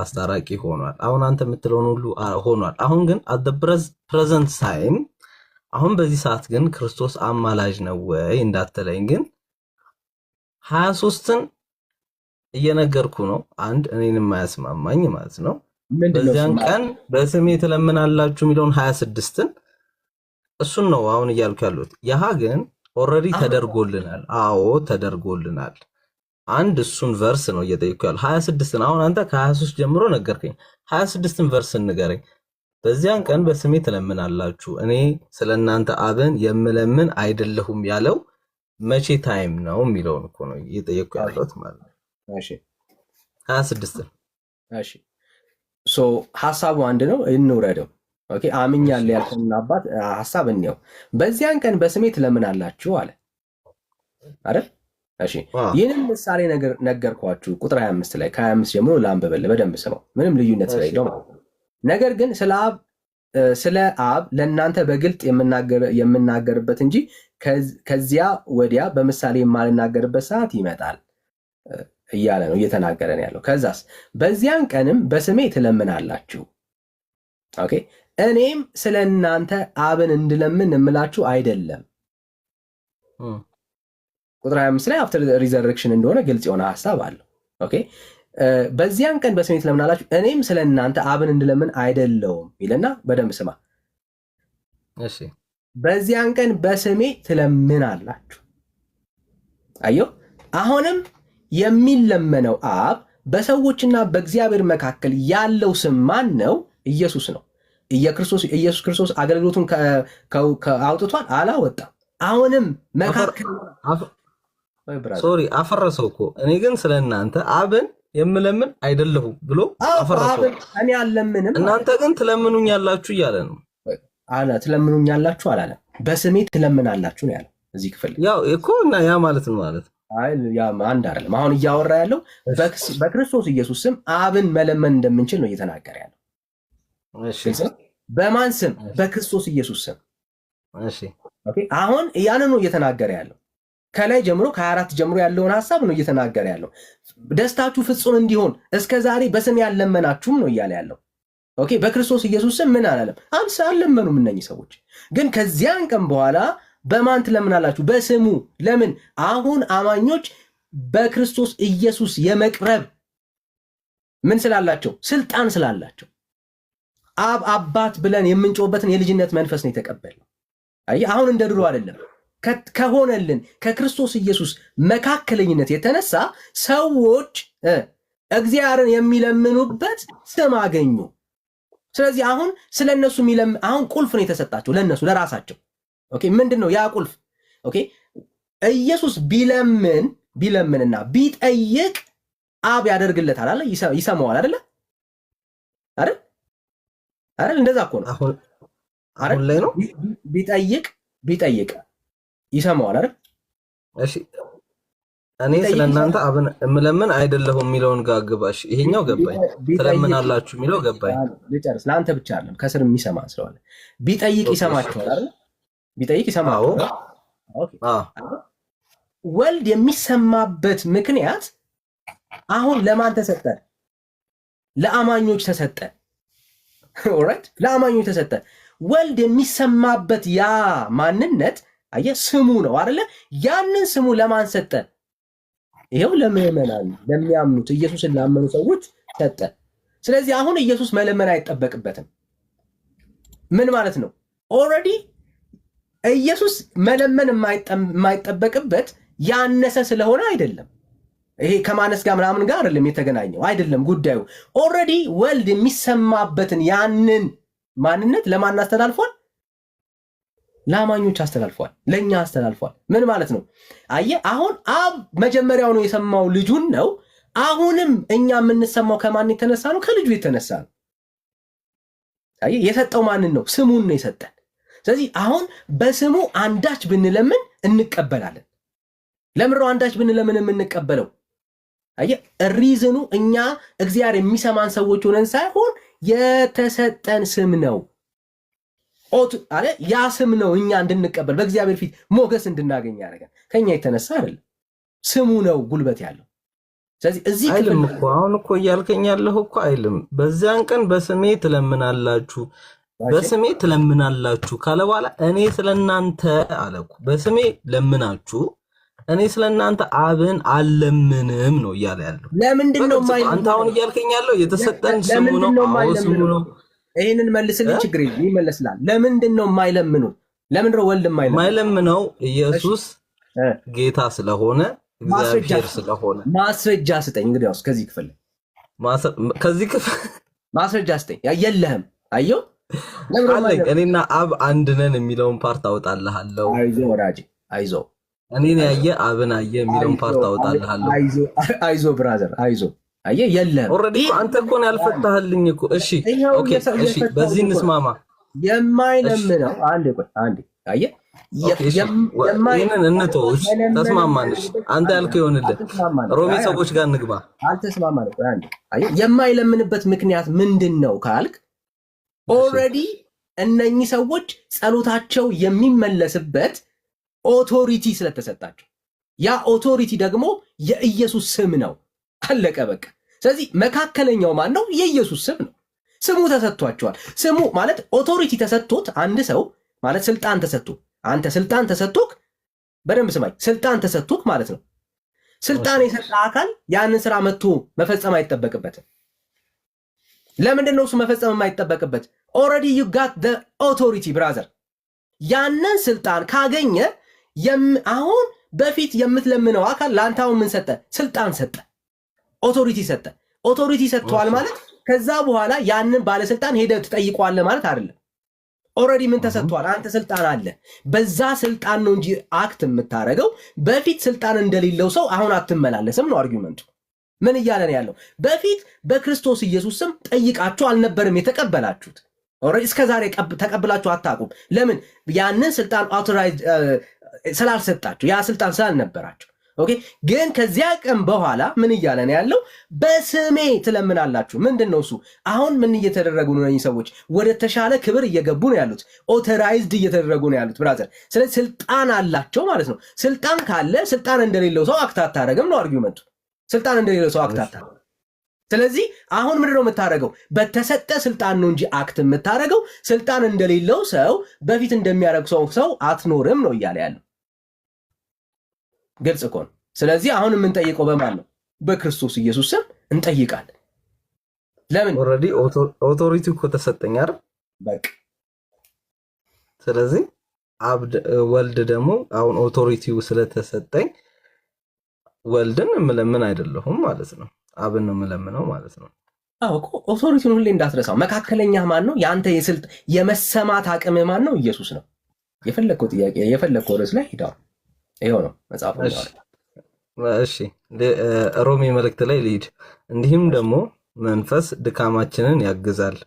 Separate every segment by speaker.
Speaker 1: አስታራቂ ሆኗል። አሁን አንተ የምትለውን ሁሉ ሆኗል። አሁን ግን አት ዘ ፕሬዘንት ታይም አሁን በዚህ ሰዓት ግን ክርስቶስ አማላጅ ነው ወይ እንዳትለኝ፣ ግን 23ን እየነገርኩ ነው። አንድ እኔን የማያስማማኝ ማለት ነው። በዚያን ቀን በስሜ ትለምናላችሁ የሚለውን 26ን እሱን ነው አሁን እያልኩ ያሉት። ያሃ ግን ኦልሬዲ ተደርጎልናል። አዎ ተደርጎልናል። አንድ እሱን ቨርስ ነው እየጠየኩ ያለው 26ን። አሁን አንተ ከ23 ጀምሮ ነገርከኝ። 26ን ቨርስ ንገረኝ። በዚያን ቀን በስሜ ትለምናላችሁ እኔ ስለናንተ አብን የምለምን አይደለሁም ያለው መቼ ታይም ነው የሚለውን እኮ ነው እየጠየኩ ያለሁት ማለት ነው።
Speaker 2: እሺ
Speaker 1: 26ን።
Speaker 2: እሺ ሶ ሐሳቡ አንድ ነው፣ እንውረደው። ኦኬ አምኛለሁ ያልከውን አባት ሐሳብ እንየው። በዚያን ቀን በስሜ ትለምናላችሁ አለ አይደል? እሺ ይህንን ምሳሌ ነገርኳችሁ ቁጥር 25 ላይ ከ25 ጀምሮ ላንብብልህ፣ በደንብ ስማው፣ ምንም ልዩነት ስለሌለው ማለት ነው። ነገር ግን ስለ አብ ለእናንተ በግልጥ የምናገርበት እንጂ ከዚያ ወዲያ በምሳሌ የማልናገርበት ሰዓት ይመጣል እያለ ነው እየተናገረን ያለው። ከዛስ በዚያን ቀንም በስሜ ትለምናላችሁ። ኦኬ እኔም ስለ እናንተ አብን እንድለምን የምላችሁ አይደለም። ቁጥር 25 ላይ አፍተር ሪዘረክሽን እንደሆነ ግልጽ የሆነ ሐሳብ አለው። ኦኬ በዚያን ቀን በስሜ ትለምናላችሁ እኔም ስለ እናንተ አብን እንድለምን አይደለውም ይልና በደንብ ስማ።
Speaker 1: እሺ
Speaker 2: በዚያን ቀን በስሜ ትለምናላችሁ። አየው አሁንም የሚለመነው አብ በሰዎችና በእግዚአብሔር መካከል ያለው ስም ማን ነው? ኢየሱስ ነው። ኢየሱስ ክርስቶስ አገልግሎቱን አውጥቷል? አላወጣም። አሁንም መካከል
Speaker 1: ሶሪ አፈረሰው እኮ። እኔ ግን ስለ እናንተ አብን የምለምን አይደለሁም ብሎ አፈረሰው።
Speaker 2: እኔ አልለምንም
Speaker 1: እናንተ ግን ትለምኑኛላችሁ እያለ ነው።
Speaker 2: አላ ትለምኑኛላችሁ አላለም። በስሜ ትለምናላችሁ ነው ያለው እዚህ ክፍል።
Speaker 1: ያው እኮ እና ያ ማለት ነው ማለት
Speaker 2: አይ ያ አንድ አይደለም። አሁን እያወራ ያለው በክርስቶስ ኢየሱስ ስም አብን መለመን እንደምንችል ነው እየተናገረ ያለው።
Speaker 1: እሺ
Speaker 2: በማን ስም? በክርስቶስ ኢየሱስ ስም።
Speaker 1: እሺ
Speaker 2: ኦኬ አሁን ያንን ነው እየተናገረ ያለው። ከላይ ጀምሮ ከ24 ጀምሮ ያለውን ሐሳብ ነው እየተናገረ ያለው። ደስታችሁ ፍጹም እንዲሆን እስከ ዛሬ በስም ያለመናችሁም ነው እያለ ያለው። ኦኬ በክርስቶስ ኢየሱስ ስም ምን አላለም? አልለመኑም እነኚህ ሰዎች። ግን ከዚያን ቀን በኋላ በማን ትለምናላችሁ? በስሙ። ለምን? አሁን አማኞች በክርስቶስ ኢየሱስ የመቅረብ ምን ስላላቸው? ስልጣን ስላላቸው አብ አባት ብለን የምንጮህበትን የልጅነት መንፈስ ነው የተቀበልነው። አየህ አሁን እንደ ድሮ አይደለም። ከሆነልን ከክርስቶስ ኢየሱስ መካከለኝነት የተነሳ ሰዎች እግዚአብሔርን የሚለምኑበት ስም አገኙ። ስለዚህ አሁን ስለነሱ አሁን ቁልፍ ነው የተሰጣቸው ለነሱ ለራሳቸው። ኦኬ ምንድነው ያ ቁልፍ? ኦኬ ኢየሱስ ቢለምንና ቢጠይቅ አብ ያደርግለታል አለ፣ ይሰማዋል አይደለ? አይደል? እንደዛ እኮ ነው።
Speaker 1: አሁን ላይ ነው
Speaker 2: ቢጠይቅ ይሰማዋል አይደል?
Speaker 1: እሺ እኔ ስለናንተ አብን እምለምን አይደለሁም የሚለውን ጋር ግባሽ። ይሄኛው ገባኝ። ትለምናላችሁ የሚለው ገባኝ።
Speaker 2: ልጨርስ። ለአንተ ብቻ አይደለም ከስር የሚሰማ ስለሆነ ቢጠይቅ ይሰማቸዋል አይደል? ቢጠይቅ ይሰማቸዋል። ኦኬ ወልድ የሚሰማበት ምክንያት አሁን ለማን ተሰጠ? ለአማኞች ተሰጠ። ኦልራይት ለአማኞች ተሰጠ። ወልድ የሚሰማበት ያ ማንነት አየህ ስሙ ነው አይደለ? ያንን ስሙ ለማን ሰጠ? ይሄው ለምዕመናን ለሚያምኑት ኢየሱስን ላመኑ ሰዎች ሰጠ። ስለዚህ አሁን ኢየሱስ መለመን አይጠበቅበትም። ምን ማለት ነው? ኦልሬዲ ኢየሱስ መለመን የማይጠበቅበት ያነሰ ስለሆነ አይደለም። ይሄ ከማነስ ጋር ምናምን ጋር አይደለም የተገናኘው፣ አይደለም ጉዳዩ። ኦልሬዲ ወልድ የሚሰማበትን ያንን ማንነት ለማን አስተላልፏል? ለአማኞች አስተላልፏል፣ ለእኛ አስተላልፏል። ምን ማለት ነው? አየህ አሁን አብ መጀመሪያው ነው የሰማው ልጁን ነው። አሁንም እኛ የምንሰማው ከማን የተነሳ ነው? ከልጁ የተነሳ ነው። አየህ የሰጠው ማንን ነው? ስሙን ነው የሰጠን። ስለዚህ አሁን በስሙ አንዳች ብንለምን እንቀበላለን። ለምን ነው አንዳች ብንለምን የምንቀበለው? አየህ ሪዝኑ እኛ እግዚአብሔር የሚሰማን ሰዎች ሆነን ሳይሆን የተሰጠን ስም ነው። አለ ያ ስም ነው እኛ እንድንቀበል በእግዚአብሔር ፊት ሞገስ እንድናገኝ ያደርጋል። ከኛ የተነሳ አይደለም። ስሙ ነው ጉልበት ያለው። ስለዚህ እዚህ
Speaker 1: አይልም እኮ አሁን እኮ እያልከኝ ያለህ እኮ አይልም። በዚያን ቀን በስሜ ትለምናላችሁ በስሜ ትለምናላችሁ ካለ በኋላ እኔ ስለናንተ አለኩ በስሜ ለምናችሁ እኔ ስለናንተ አብን አልለምንም ነው እያለ ያለው።
Speaker 2: ለምንድን ነው
Speaker 1: የማይለምነው? አንተ አሁን እያልከኝ ያለው የተሰጠን ስሙ ነው። አዎ ስሙ ነው።
Speaker 2: ይሄንን መልስልኝ። ችግር የለም ይመለስላል። ለምንድን ነው የማይለምኑት? ለምንድን ነው ወልድ
Speaker 1: የማይለምነው? ኢየሱስ ጌታ ስለሆነ እግዚአብሔር ስለሆነ።
Speaker 2: ማስረጃ ስጠኝ። እንግዲያውስ ከዚህ ክፍል ማስረጃ ስጠኝ። የለህም። አየው
Speaker 1: አለኝ። እኔና አብ አንድ ነን የሚለውን ፓርት አወጣልሃለሁ።
Speaker 2: አይዞ ወዳጄ አይዞ።
Speaker 1: እኔን ያየ አብን አየ የሚለውን ፓርት አወጣልሃለሁ።
Speaker 2: አይዞ ብራዘር አይዞ። አየ የለህም።
Speaker 1: ኦልሬዲ አንተ እኮ ነው ያልፈታህልኝ እኮ። እሺ ኦኬ እሺ፣ በዚህ እንስማማ።
Speaker 2: የማይለምነው አንዴ አየ
Speaker 1: ይሄንን እንተው። ተስማማን? እሺ አንተ ያልከው ይሆንልህ። ሮሜ ሰዎች ጋር እንግባ።
Speaker 2: አልተስማማንም። አንዴ አየ የማይለምንበት ምክንያት ምንድነው ካልክ ኦልሬዲ እነኚህ ሰዎች ጸሎታቸው የሚመለስበት ኦቶሪቲ ስለተሰጣቸው ያ ኦቶሪቲ ደግሞ የኢየሱስ ስም ነው። አለቀ በቃ። ስለዚህ መካከለኛው ማን ነው? የኢየሱስ ስም ነው። ስሙ ተሰጥቷቸዋል። ስሙ ማለት ኦቶሪቲ ተሰጥቶት አንድ ሰው ማለት ስልጣን ተሰጥቶ አንተ ስልጣን ተሰጥቶክ በደንብ ስማኝ፣ ስልጣን ተሰጥቶክ ማለት ነው። ስልጣን የሰጠ አካል ያንን ስራ መጥቶ መፈጸም አይጠበቅበትም። ለምንድን ነው እሱ መፈጸም የማይጠበቅበት? ኦልሬዲ ዩ ጋት ዘ ኦቶሪቲ ብራዘር። ያንን ስልጣን ካገኘ አሁን በፊት የምትለምነው አካል ለአንተ አሁን ምን ሰጠ? ስልጣን ሰጠ፣ ኦቶሪቲ ሰጠ። ኦቶሪቲ ሰጥተዋል ማለት ከዛ በኋላ ያንን ባለስልጣን ሄደህ ትጠይቀዋለህ ማለት አይደለም። ኦልሬዲ ምን ተሰጥቷል? አንተ ስልጣን አለ። በዛ ስልጣን ነው እንጂ አክት የምታደርገው። በፊት ስልጣን እንደሌለው ሰው አሁን አትመላለስም ነው አርጊውመንቱ። ምን እያለ ነው ያለው? በፊት በክርስቶስ ኢየሱስ ስም ጠይቃችሁ አልነበርም የተቀበላችሁት። ኦልሬዲ እስከዛሬ ተቀብላችሁ አታውቁም። ለምን? ያንን ስልጣን አውቶራይዝ ስላልሰጣችሁ፣ ያ ስልጣን ስላልነበራችሁ። ኦኬ። ግን ከዚያ ቀን በኋላ ምን እያለ ነው ያለው? በስሜ ትለምናላችሁ። ምንድን ነው እሱ? አሁን ምን እየተደረጉ ነው? እነዚህ ሰዎች ወደ ተሻለ ክብር እየገቡ ነው ያሉት። ኦቶራይዝድ እየተደረጉ ነው ያሉት ብራዘር። ስለዚህ ስልጣን አላቸው ማለት ነው። ስልጣን ካለ ስልጣን እንደሌለው ሰው አክት አታደርግም ነው አርጊውመንቱ። ስልጣን እንደሌለው ሰው አክት አታደርግም። ስለዚህ አሁን ምንድነው የምታደርገው? በተሰጠ ስልጣን ነው እንጂ አክት የምታደርገው ስልጣን እንደሌለው ሰው በፊት እንደሚያደርግ ሰው አትኖርም ነው እያለ ያለው። ግልጽ እኮ ነው። ስለዚህ አሁን የምንጠይቀው በማን ነው? በክርስቶስ ኢየሱስ ስም እንጠይቃለን። ለምን?
Speaker 1: ኦልሬዲ ኦቶሪቲ እኮ ተሰጠኝ አይደል?
Speaker 2: በቃ
Speaker 1: ስለዚህ ወልድ ደግሞ አሁን ኦቶሪቲው ስለተሰጠኝ ወልድን የምለምን አይደለሁም ማለት ነው። አብን ነው የምለምነው ማለት ነው።
Speaker 2: አዎ እኮ ኦቶሪቲውን ሁሌ እንዳትረሳው። መካከለኛ ማን ነው? የአንተ የመሰማት አቅም ማን ነው? ኢየሱስ ነው። የፈለግከው ጥያቄ የፈለግከው ርዕስ ላይ ሂዳው ይኸው ነው መጽሐፉ።
Speaker 1: እሺ ሮሜ መልእክት ላይ ልሂድ። እንዲህም ደግሞ መንፈስ ድካማችንን ያግዛል፣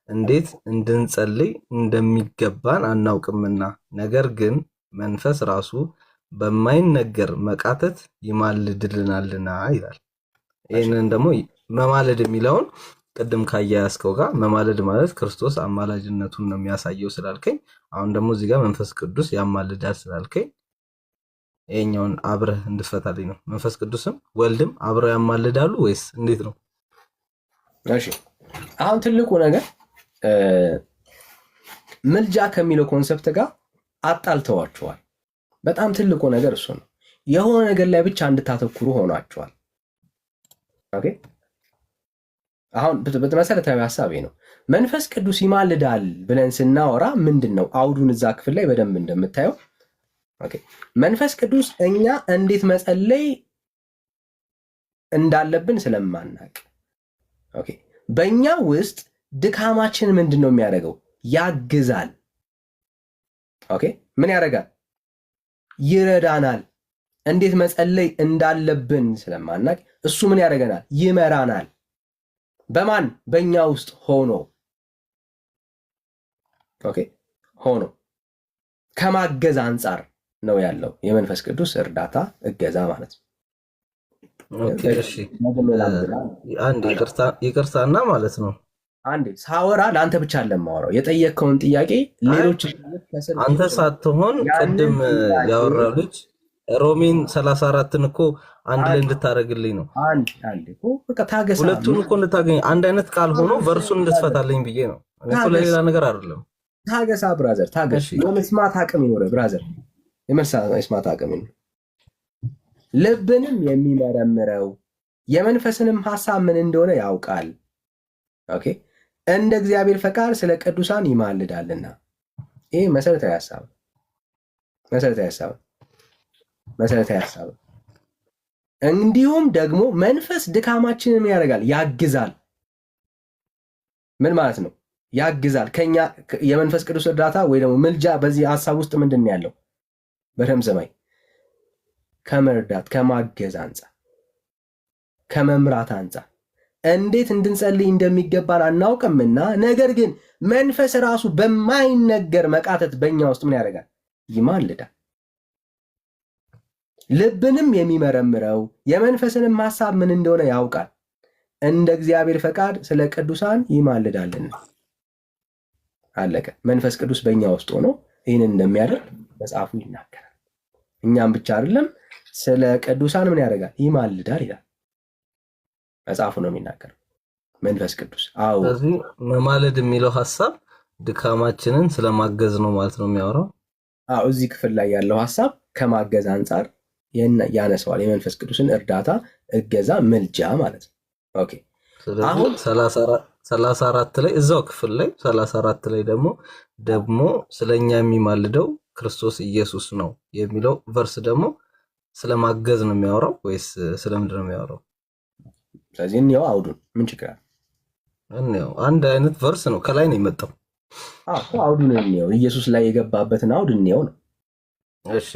Speaker 1: እንዴት እንድንጸልይ እንደሚገባን አናውቅምና፣ ነገር ግን መንፈስ ራሱ በማይነገር መቃተት ይማልድልናልና ይላል። ይህንን ደግሞ መማለድ የሚለውን ቅድም ካያያዝከው ጋር መማለድ ማለት ክርስቶስ አማላጅነቱን ነው የሚያሳየው ስላልከኝ፣ አሁን ደግሞ እዚህ ጋር መንፈስ ቅዱስ ያማልዳል ስላልከኝ ይሄኛውን አብረህ እንድትፈታልኝ ነው። መንፈስ ቅዱስም ወልድም አብረው ያማልዳሉ ወይስ እንዴት ነው?
Speaker 2: እሺ አሁን ትልቁ ነገር ምልጃ ከሚለው ኮንሰፕት ጋር አጣልተዋቸዋል። በጣም ትልቁ ነገር እሱ ነው። የሆነ ነገር ላይ ብቻ እንድታተኩሩ ሆኗቸዋል። ኦኬ አሁን በመሰረታዊ ሐሳቤ ነው። መንፈስ ቅዱስ ይማልዳል ብለን ስናወራ ምንድነው አውዱን እዛ ክፍል ላይ በደንብ እንደምታየው ኦኬ መንፈስ ቅዱስ እኛ እንዴት መጸለይ እንዳለብን ስለማናቅ ኦኬ በእኛ ውስጥ ድካማችን ምንድነው የሚያደርገው? ያግዛል። ኦኬ ምን ያደርጋል? ይረዳናል። እንዴት መጸለይ እንዳለብን ስለማናቅ እሱ ምን ያደርገናል? ይመራናል። በማን? በእኛ ውስጥ ሆኖ ኦኬ ሆኖ ከማገዝ አንጻር ነው ያለው የመንፈስ ቅዱስ እርዳታ እገዛ ማለት ነው።
Speaker 1: ኦኬ እሺ አንድ ይቅርታና ማለት ነው።
Speaker 2: አንዴ ሳወራ ለአንተ ብቻ ለማወራው የጠየቅከውን ጥያቄ ሌሎች
Speaker 1: አንተ ሳትሆን ቅድም ያወራው ልጅ ሮሜን 34ን እኮ አንድ ላይ እንድታረግልኝ ነው።
Speaker 2: አንድ እኮ በቃ ታገሳ።
Speaker 1: ሁለቱን እኮ እንድታገኝ አንድ አይነት ቃል ሆኖ ቨርሱን እንድትፈታልኝ ብዬ ነው። እኔ እኮ ለሌላ ነገር አይደለም።
Speaker 2: ታገሳ ብራዘር፣ ታገስ። የመስማት አቅም ይኖረ ብራዘር፣ የመስማት አቅም ይኖረ። ልብንም የሚመረምረው የመንፈስንም ሐሳብ ምን እንደሆነ ያውቃል። ኦኬ፣ እንደ እግዚአብሔር ፈቃድ ስለ ቅዱሳን ይማልዳልና። ይሄ መሰረታዊ ሐሳብ መሰረታዊ ሐሳብ። እንዲሁም ደግሞ መንፈስ ድካማችንን ያደርጋል፣ ያግዛል። ምን ማለት ነው? ያግዛል። ከኛ የመንፈስ ቅዱስ እርዳታ ወይ ደግሞ ምልጃ በዚህ ሐሳብ ውስጥ ምንድን ነው ያለው? በደም ሰማይ ከመርዳት ከማገዝ አንጻር ከመምራት አንጻር እንዴት እንድንጸልይ እንደሚገባን አናውቅምና፣ ነገር ግን መንፈስ ራሱ በማይነገር መቃተት በእኛ ውስጥ ምን ያደርጋል? ይማልዳል። ልብንም የሚመረምረው የመንፈስንም ሐሳብ ምን እንደሆነ ያውቃል፣ እንደ እግዚአብሔር ፈቃድ ስለ ቅዱሳን ይማልዳልና። አለቀ። መንፈስ ቅዱስ በእኛ ውስጥ ሆኖ ይህንን እንደሚያደርግ መጽሐፉ ይናገራል። እኛም ብቻ አይደለም፣ ስለ ቅዱሳን ምን ያደርጋል? ይማልዳል ይላል መጽሐፉ ነው የሚናገረው። መንፈስ ቅዱስ አዎ።
Speaker 1: ስለዚህ መማለድ የሚለው ሐሳብ ድካማችንን ስለማገዝ ነው ማለት ነው የሚያወራው።
Speaker 2: አዎ፣ እዚህ ክፍል ላይ ያለው ሐሳብ ከማገዝ አንጻር ያነሰዋል። የመንፈስ ቅዱስን እርዳታ፣ እገዛ፣ ምልጃ ማለት ነው። ኦኬ።
Speaker 1: አሁን 34 ላይ እዛው ክፍል ላይ 34 ላይ ደግሞ ስለኛ የሚማልደው ክርስቶስ ኢየሱስ ነው የሚለው ቨርስ ደግሞ ስለማገዝ ነው የሚያወራው ወይስ ስለምንድን ነው የሚያወራው?
Speaker 2: ስለዚህ እንየው አውዱን። ምን ችግር አለ?
Speaker 1: እንየው። አንድ አይነት ቨርስ ነው፣ ከላይ ነው የመጣው።
Speaker 2: አውዱን እንየው። ኢየሱስ ላይ የገባበትን አውድ እንየው ነው።
Speaker 1: እሺ።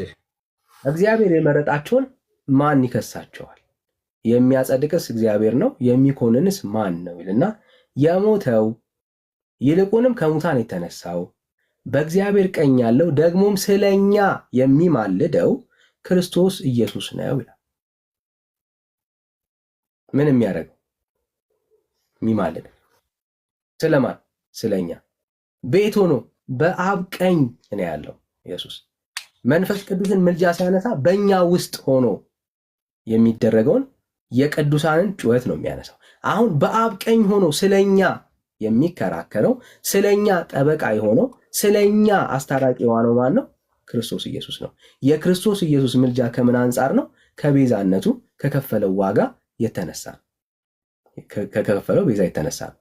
Speaker 2: እግዚአብሔር የመረጣቸውን ማን ይከሳቸዋል? የሚያጸድቅስ እግዚአብሔር ነው፣ የሚኮንንስ ማን ነው ይልና የሞተው ይልቁንም ከሙታን የተነሳው በእግዚአብሔር ቀኝ ያለው ደግሞም ስለኛ የሚማልደው ክርስቶስ ኢየሱስ ነው ይላል። ምን የሚያደርገው? የሚማልድ ስለማን? ስለኛ። ቤት ሆኖ በአብ ቀኝ ነው ያለው ኢየሱስ። መንፈስ ቅዱስን ምልጃ ሲያነሳ በእኛ ውስጥ ሆኖ የሚደረገውን የቅዱሳንን ጩኸት ነው የሚያነሳው። አሁን በአብ ቀኝ ሆኖ ስለኛ የሚከራከረው ስለኛ ጠበቃ የሆነው ስለኛ አስታራቂ የሆነው ማን ነው? ክርስቶስ ኢየሱስ ነው። የክርስቶስ ኢየሱስ ምልጃ ከምን አንጻር ነው? ከቤዛነቱ ከከፈለው ዋጋ የተነሳ ከከፈለው ቤዛ የተነሳ ነው።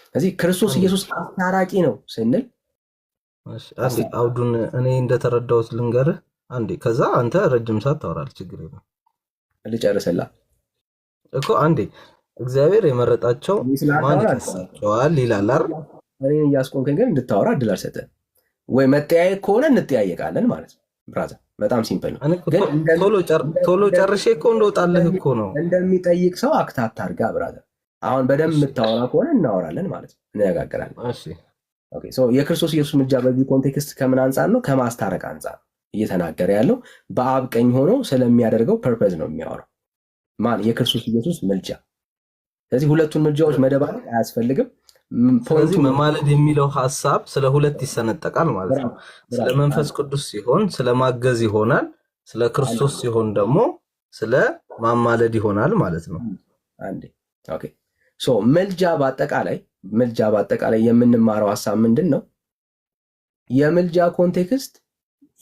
Speaker 2: ስለዚህ ክርስቶስ ኢየሱስ አስታራቂ ነው ስንል
Speaker 1: አውዱን እኔ እንደተረዳሁት ልንገርህ አንዴ፣ ከዛ አንተ ረጅም ሰዓት ታወራለህ። ችግር የለም
Speaker 2: ልጨርስላ
Speaker 1: እኮ አንዴ። እግዚአብሔር የመረጣቸው ማን ይከሳቸዋል ይላል አይደል?
Speaker 2: እኔን እያስቆምከኝ ግን እንድታወራ እድል አልሰጠህም። ወይ መጠያየቅ ከሆነ እንጠያየቃለን ማለት ነው ብራዘር። በጣም ሲምፕል ነው።
Speaker 1: ቶሎ ጨርሼ እኮ እንደወጣልህ እኮ ነው።
Speaker 2: እንደሚጠይቅ ሰው አክታት አድርጋ ብራዘር። አሁን በደንብ የምታወራ ከሆነ እናወራለን ማለት ነው፣ እንነጋገራለን። ኦኬ። ሶ የክርስቶስ ኢየሱስ ምልጃ በዚህ ኮንቴክስት ከምን አንጻር ነው? ከማስታረቅ አንጻር እየተናገረ ያለው። በአብ ቀኝ ሆኖ ስለሚያደርገው ፐርፐዝ ነው የሚያወራው። ማን? የክርስቶስ ኢየሱስ ምልጃ። ስለዚህ ሁለቱን ምልጃዎች መደባለቅ አያስፈልግም።
Speaker 1: ስለዚህ መማለድ የሚለው ሐሳብ ስለ ሁለት ይሰነጠቃል ማለት ነው። ስለ መንፈስ ቅዱስ ሲሆን ስለ ማገዝ ይሆናል፣ ስለ ክርስቶስ ሲሆን ደግሞ ስለ ማማለድ ይሆናል ማለት ነው።
Speaker 2: አንዴ ኦኬ። ሶ ምልጃ በአጠቃላይ የምንማረው ሐሳብ ምንድን ነው? የምልጃ ኮንቴክስት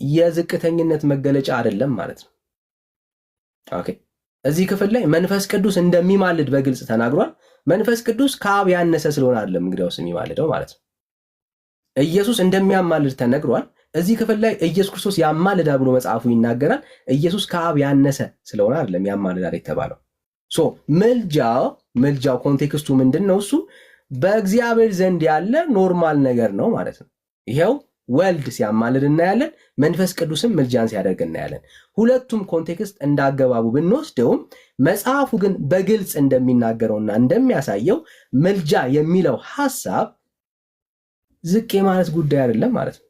Speaker 2: የዝቅተኝነት መገለጫ አይደለም ማለት ነው። ኦኬ። እዚህ ክፍል ላይ መንፈስ ቅዱስ እንደሚማልድ በግልጽ ተናግሯል። መንፈስ ቅዱስ ከአብ ያነሰ ስለሆነ አይደለም እንግዲያውስ የሚማልደው ማለት ነው። ኢየሱስ እንደሚያማልድ ተነግሯል። እዚህ ክፍል ላይ ኢየሱስ ክርስቶስ ያማልዳል ብሎ መጽሐፉ ይናገራል። ኢየሱስ ከአብ ያነሰ ስለሆነ አይደለም ያማልዳል የተባለው። ሶ ምልጃው ኮንቴክስቱ ምንድን ነው? እሱ በእግዚአብሔር ዘንድ ያለ ኖርማል ነገር ነው ማለት ነው። ይሄው ወልድ ሲያማልድ እናያለን፣ መንፈስ ቅዱስም ምልጃን ሲያደርግ እናያለን። ሁለቱም ኮንቴክስት እንዳገባቡ ብንወስደውም መጽሐፉ ግን በግልጽ እንደሚናገረውና እንደሚያሳየው ምልጃ የሚለው ሐሳብ ዝቅ የማለት ጉዳይ አይደለም ማለት ነው።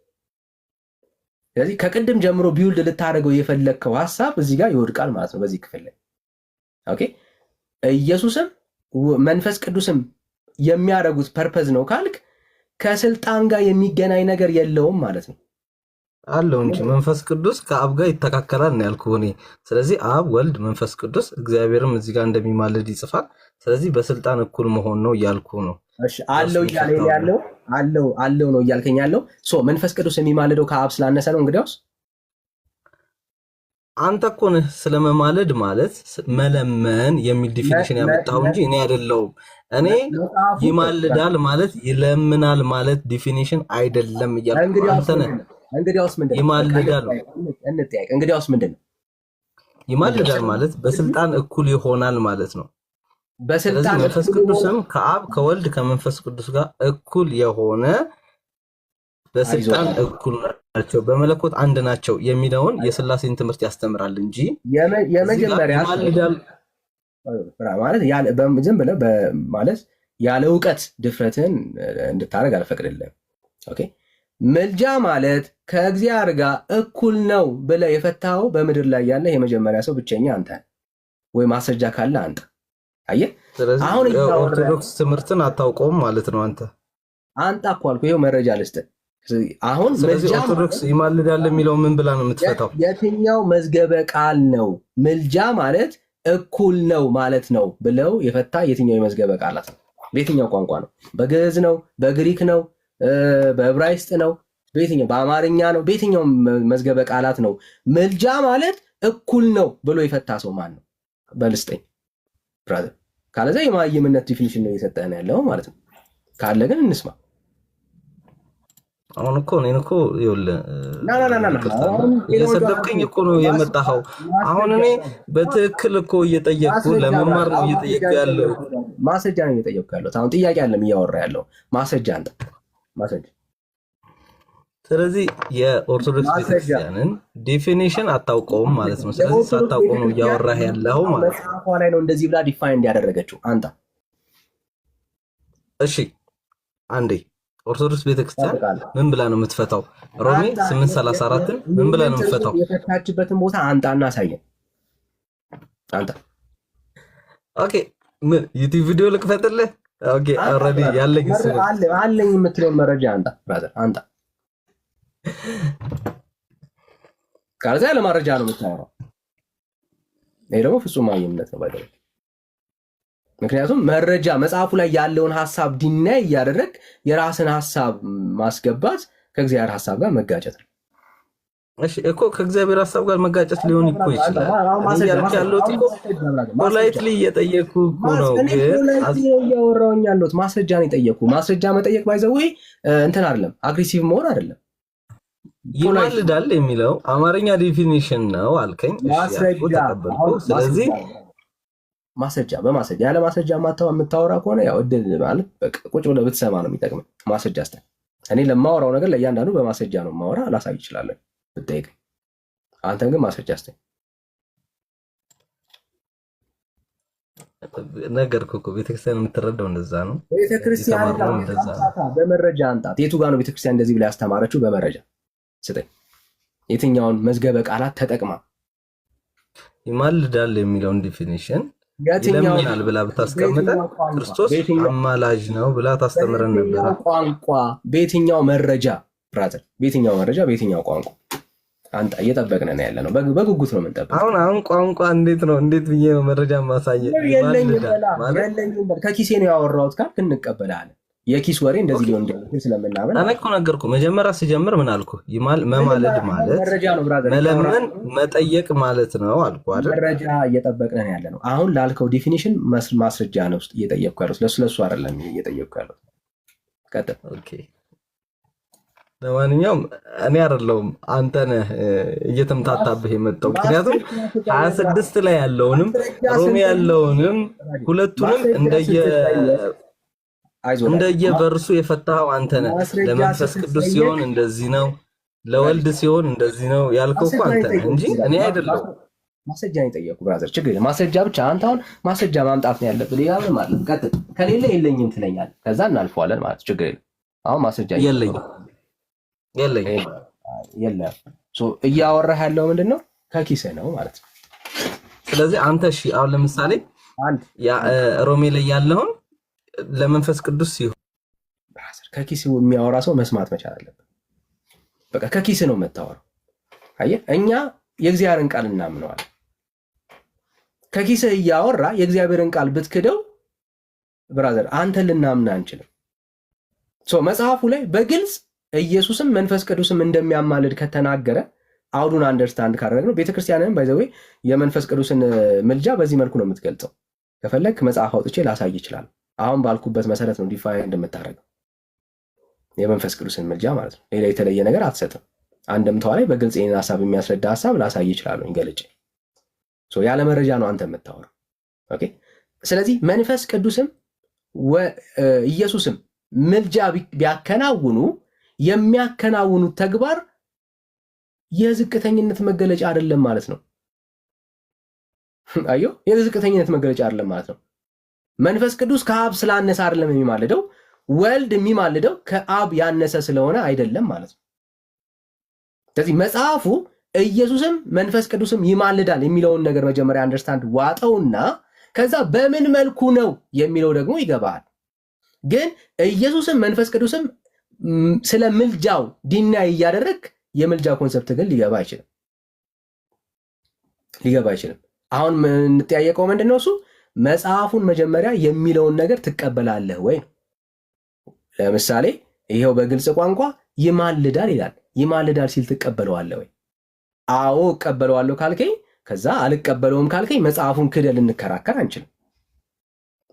Speaker 2: ስለዚህ ከቅድም ጀምሮ ቢውልድ ልታደርገው የፈለግከው ሐሳብ እዚህ ጋር ይወድቃል ማለት ነው በዚህ ክፍል ላይ። ኦኬ። ኢየሱስም መንፈስ ቅዱስም የሚያደርጉት ፐርፐዝ ነው ካልክ ከስልጣን ጋር የሚገናኝ ነገር የለውም ማለት ነው።
Speaker 1: አለው እንጂ መንፈስ ቅዱስ ከአብ ጋር ይተካከላል ነው ያልኩህ እኔ። ስለዚህ አብ፣ ወልድ፣ መንፈስ ቅዱስ እግዚአብሔርም እዚህ ጋር እንደሚማልድ ይጽፋል። ስለዚህ በስልጣን እኩል መሆን ነው እያልኩ ነው።
Speaker 2: እሺ አለው እያለኝ ያለው አለው ነው እያልከኝ ያለው። ሶ መንፈስ ቅዱስ የሚማልደው ከአብ ስላነሰ ነው። እንግዲያውስ
Speaker 1: አንተ እኮ ነህ ስለመማለድ ማለት መለመን የሚል ዲፊኒሽን ያመጣው እንጂ እኔ አይደለሁም። እኔ ይማልዳል ማለት ይለምናል ማለት ዲፊኒሽን አይደለም እያልኩ አንተ ነህ።
Speaker 2: እንግዲያውስ ምንድነው
Speaker 1: ይማልዳል?
Speaker 2: እንጠያየቅ። እንግዲያውስ ምንድነው
Speaker 1: ይማልዳል ማለት? በስልጣን እኩል ይሆናል ማለት ነው። በስልጣን መንፈስ ቅዱስም ከአብ ከወልድ ከመንፈስ ቅዱስ ጋር እኩል የሆነ በስልጣን እኩል ናቸው፣ በመለኮት አንድ ናቸው የሚለውን የሥላሴን ትምህርት ያስተምራል እንጂ
Speaker 2: የመጀመሪያ ማለት ዝም ብለህ ማለት ያለ እውቀት ድፍረትን እንድታደርግ አልፈቅድልህም። ኦኬ ምልጃ ማለት ከእግዚአብሔር ጋር እኩል ነው ብለህ የፈታኸው በምድር ላይ ያለ የመጀመሪያ ሰው ብቸኛ አንተ ወይ ማስረጃ ካለ አንተ አየህ።
Speaker 1: አሁን ኦርቶዶክስ ትምህርትን አታውቀውም ማለት ነው አንተ
Speaker 2: እኮ አልኩህ። ይኸው መረጃ ልስጥህ። አሁን
Speaker 1: ስለዚህ ኦርቶዶክስ ይማልዳል የሚለው ምን ብላ ነው የምትፈታው?
Speaker 2: የትኛው መዝገበ ቃል ነው ምልጃ ማለት እኩል ነው ማለት ነው ብለው የፈታ የትኛው የመዝገበ ቃላት ነው? በየትኛው ቋንቋ ነው? በግዕዝ ነው? በግሪክ ነው? በዕብራይስጥ ነው? በየትኛው በአማርኛ ነው? በየትኛው መዝገበ ቃላት ነው ምልጃ ማለት እኩል ነው ብሎ የፈታ ሰው ማን ነው? በልስጠኝ ብራዘር። ካለዛ የማየምነት ዲፊኒሽን ነው እየሰጠህን ያለው ማለት ነው። ካለ ግን እንስማ።
Speaker 1: አሁን እኮ እኔን እኮ ይኸውልህ እየሰደብከኝ እኮ ነው የመጣኸው። አሁን እኔ በትክክል እኮ እየጠየቅኩ ለመማር ነው እየጠየቅኩ ያለው።
Speaker 2: ማስረጃ ነው እየጠየቅኩ ያለው። አሁን ጥያቄ አለም እያወራ ያለው ማስረጃ አንተ ማስረጃ። ስለዚህ
Speaker 1: የኦርቶዶክስ ቤተክርስቲያንን ዴፊኒሽን አታውቀውም ማለት ነው። ስለዚህ ሳታውቀው ነው እያወራህ ያለው ማለት ነው።
Speaker 2: መጽሐፏ ላይ ነው እንደዚህ ብላ ዲፋይን ያደረገችው አንተ።
Speaker 1: እሺ አንዴ ኦርቶዶክስ ቤተክርስቲያን ምን ብላ ነው የምትፈታው? ሮሜ 8:34ን ምን ብላ ነው የምትፈታው?
Speaker 2: የፈታችበትን ቦታ አንጣና አሳየን አንተ።
Speaker 1: ኦኬ ምን ዩቲዩብ ቪዲዮ ልክፈትልህ? ኦኬ ኦልሬዲ ያለኝ
Speaker 2: አለኝ የምትለው መረጃ አንተ ብራዘር አንተ። ካለዛ ያለ መረጃ ነው የምታወራው። ይሄ ደግሞ ፍጹም ማየምነት ነው ባይደለ። ምክንያቱም መረጃ መጽሐፉ ላይ ያለውን ሐሳብ ዲናይ እያደረግ የራስን ሐሳብ ማስገባት ከእግዚአብሔር ሐሳብ ጋር መጋጨት ነው።
Speaker 1: እሺ እኮ ከእግዚአብሔር ሐሳብ ጋር መጋጨት ሊሆን እኮ ይችላል። እዚህ ያልኩት ያለሁት እኮ ፖላይትሊ እየጠየኩ እኮ ነው። ግን
Speaker 2: እያወራሁኝ ያለሁት ማስረጃ ነው የጠየኩ። ማስረጃ መጠየቅ ባይዘው እንትን አይደለም፣ አግሬሲቭ መሆን አይደለም።
Speaker 1: ይማልዳል የሚለው አማርኛ ዲፊኒሽን ነው አልከኝ። እሺ ተቀበልኩ። ስለዚህ
Speaker 2: ማስረጃ በማስረጃ ያለ ማስረጃ የምታወራ ከሆነ ያው እድል ማለት በቃ ቁጭ ብለህ ብትሰማ ነው የሚጠቅመው። ማስረጃ አስተን እኔ ለማወራው ነገር ለእያንዳንዱ በማስረጃ ነው ማወራ። አላሳይ ይችላል ብትጠይቅ፣ አንተ ግን ማስረጃ አስተን
Speaker 1: ነገርኩህ እኮ። ቤተክርስቲያን የምትረዳው እንደዛ ነው።
Speaker 2: ቤተክርስቲያን በመረጃ አንጣት። የቱ ጋር ነው ቤተክርስቲያን እንደዚህ ብላ ያስተማረችው? በመረጃ ስጠኝ። የትኛውን መዝገበ ቃላት ተጠቅማ
Speaker 1: ይማልዳል የሚለውን ዲፊኒሽን ይለምናል ብላ ብታስቀምጠ ክርስቶስ አማላጅ ነው ብላ ታስተምረን ነበር።
Speaker 2: ቋንቋ በየትኛው መረጃ ብራዘር፣ በየትኛው መረጃ በየትኛው ቋንቋ አንተ እየጠበቅን ነው ያለ ነው። በጉጉት ነው የምንጠብቀው።
Speaker 1: አሁን ቋንቋ እንዴት ነው እንዴት ብዬ ነው መረጃ ማሳየት?
Speaker 2: የለኝም ከኪሴ ነው ያወራሁት ካልክ እንቀበላለን። የኪስ ወሬ እንደዚህ ሊሆን እንደሚችል ስለምናምን
Speaker 1: እኔ እኮ ነገርኩህ። መጀመሪያ ሲጀምር ምን አልኩ? መማለድ ማለት መለመን መጠየቅ ማለት ነው አልኩ አይደል?
Speaker 2: መረጃ እየጠበቅን ያለ ነው። አሁን ላልከው ዲፊኒሽን ማስረጃ ነው ውስጥ እየጠየቅኩ ያለው። ለሱ አይደለም እየጠየቅኩ ያለው። ቀጥል።
Speaker 1: ኦኬ። ለማንኛውም እኔ አይደለሁም አንተ ነህ እየተምታታብህ የመጣው። ምክንያቱም 26 ላይ ያለውንም ሮሜ ያለውንም ሁለቱንም እንደየቨርሱ የፈታኸው አንተ ነህ። ለመንፈስ ቅዱስ ሲሆን እንደዚህ ነው፣ ለወልድ ሲሆን እንደዚህ ነው ያልከው እኮ አንተ ነህ እንጂ እኔ አይደለሁም።
Speaker 2: ማስረጃ ነው የጠየኩህ ብራዘር። ችግር የለም ማስረጃ ብቻ። አንተ አሁን ማስረጃ ማምጣት ነው ያለብህ። ሌላ ምንም አይደለም። ቀጥል። ከሌለ የለኝም ትለኛለህ፣ ከዛ እናልፈዋለን ማለት ችግር የለም። አሁን ማስረጃ
Speaker 1: የለኝም።
Speaker 2: እያወራህ ያለው ምንድን ነው? ከኪስህ ነው ማለት ነው።
Speaker 1: ስለዚህ አንተ እሺ፣ አሁን ለምሳሌ ሮሜ ላይ ያለውን ለመንፈስ ቅዱስ ሲሆን
Speaker 2: ከኪስ የሚያወራ ሰው መስማት መቻል አለበት። በቃ ከኪስ ነው የምታወራው። አየህ፣ እኛ የእግዚአብሔርን ቃል እናምነዋል። ከኪስህ እያወራ የእግዚአብሔርን ቃል ብትክደው ብራዘር አንተን ልናምን አንችልም። መጽሐፉ ላይ በግልጽ ኢየሱስም መንፈስ ቅዱስም እንደሚያማልድ ከተናገረ አውዱን አንደርስታንድ ካደረግነው ቤተክርስቲያንን ባይዘዌ የመንፈስ ቅዱስን ምልጃ በዚህ መልኩ ነው የምትገልጸው። ከፈለግ መጽሐፍ አውጥቼ ላሳይ ይችላል። አሁን ባልኩበት መሰረት ነው ዲፋይን እንደምታደርገው የመንፈስ ቅዱስን ምልጃ ማለት ነው። ሌላ የተለየ ነገር አትሰጥም። አንድምታው ላይ በግልጽ ይህን ሀሳብ የሚያስረዳ ሀሳብ ላሳይ ይችላል ገልጬ። ያለ መረጃ ነው አንተ የምታወራው። ኦኬ። ስለዚህ መንፈስ ቅዱስም ኢየሱስም ምልጃ ቢያከናውኑ የሚያከናውኑት ተግባር የዝቅተኝነት መገለጫ አይደለም ማለት ነው። አዮ የዝቅተኝነት መገለጫ አይደለም ማለት ነው። መንፈስ ቅዱስ ከአብ ስላነሰ አይደለም የሚማልደው፣ ወልድ የሚማልደው ከአብ ያነሰ ስለሆነ አይደለም ማለት ነው። ስለዚህ መጽሐፉ ኢየሱስም መንፈስ ቅዱስም ይማልዳል የሚለውን ነገር መጀመሪያ አንደርስታንድ ዋጠውና ከዛ በምን መልኩ ነው የሚለው ደግሞ ይገባል። ግን ኢየሱስም መንፈስ ቅዱስም ስለ ምልጃው ዲናይ እያደረግ የምልጃ ኮንሰፕት ግን ሊገባ አይችልም። አሁን የምንጠያየቀው ምንድነው? እሱ መጽሐፉን መጀመሪያ የሚለውን ነገር ትቀበላለህ ወይ? ለምሳሌ ይሄው በግልጽ ቋንቋ ይማልዳል ይላል። ይማልዳል ሲል ትቀበለዋለህ ወይ? አዎ እቀበለዋለሁ ካልከኝ፣ ከዛ አልቀበለውም ካልከኝ መጽሐፉን ክደህ ልንከራከር አንችልም።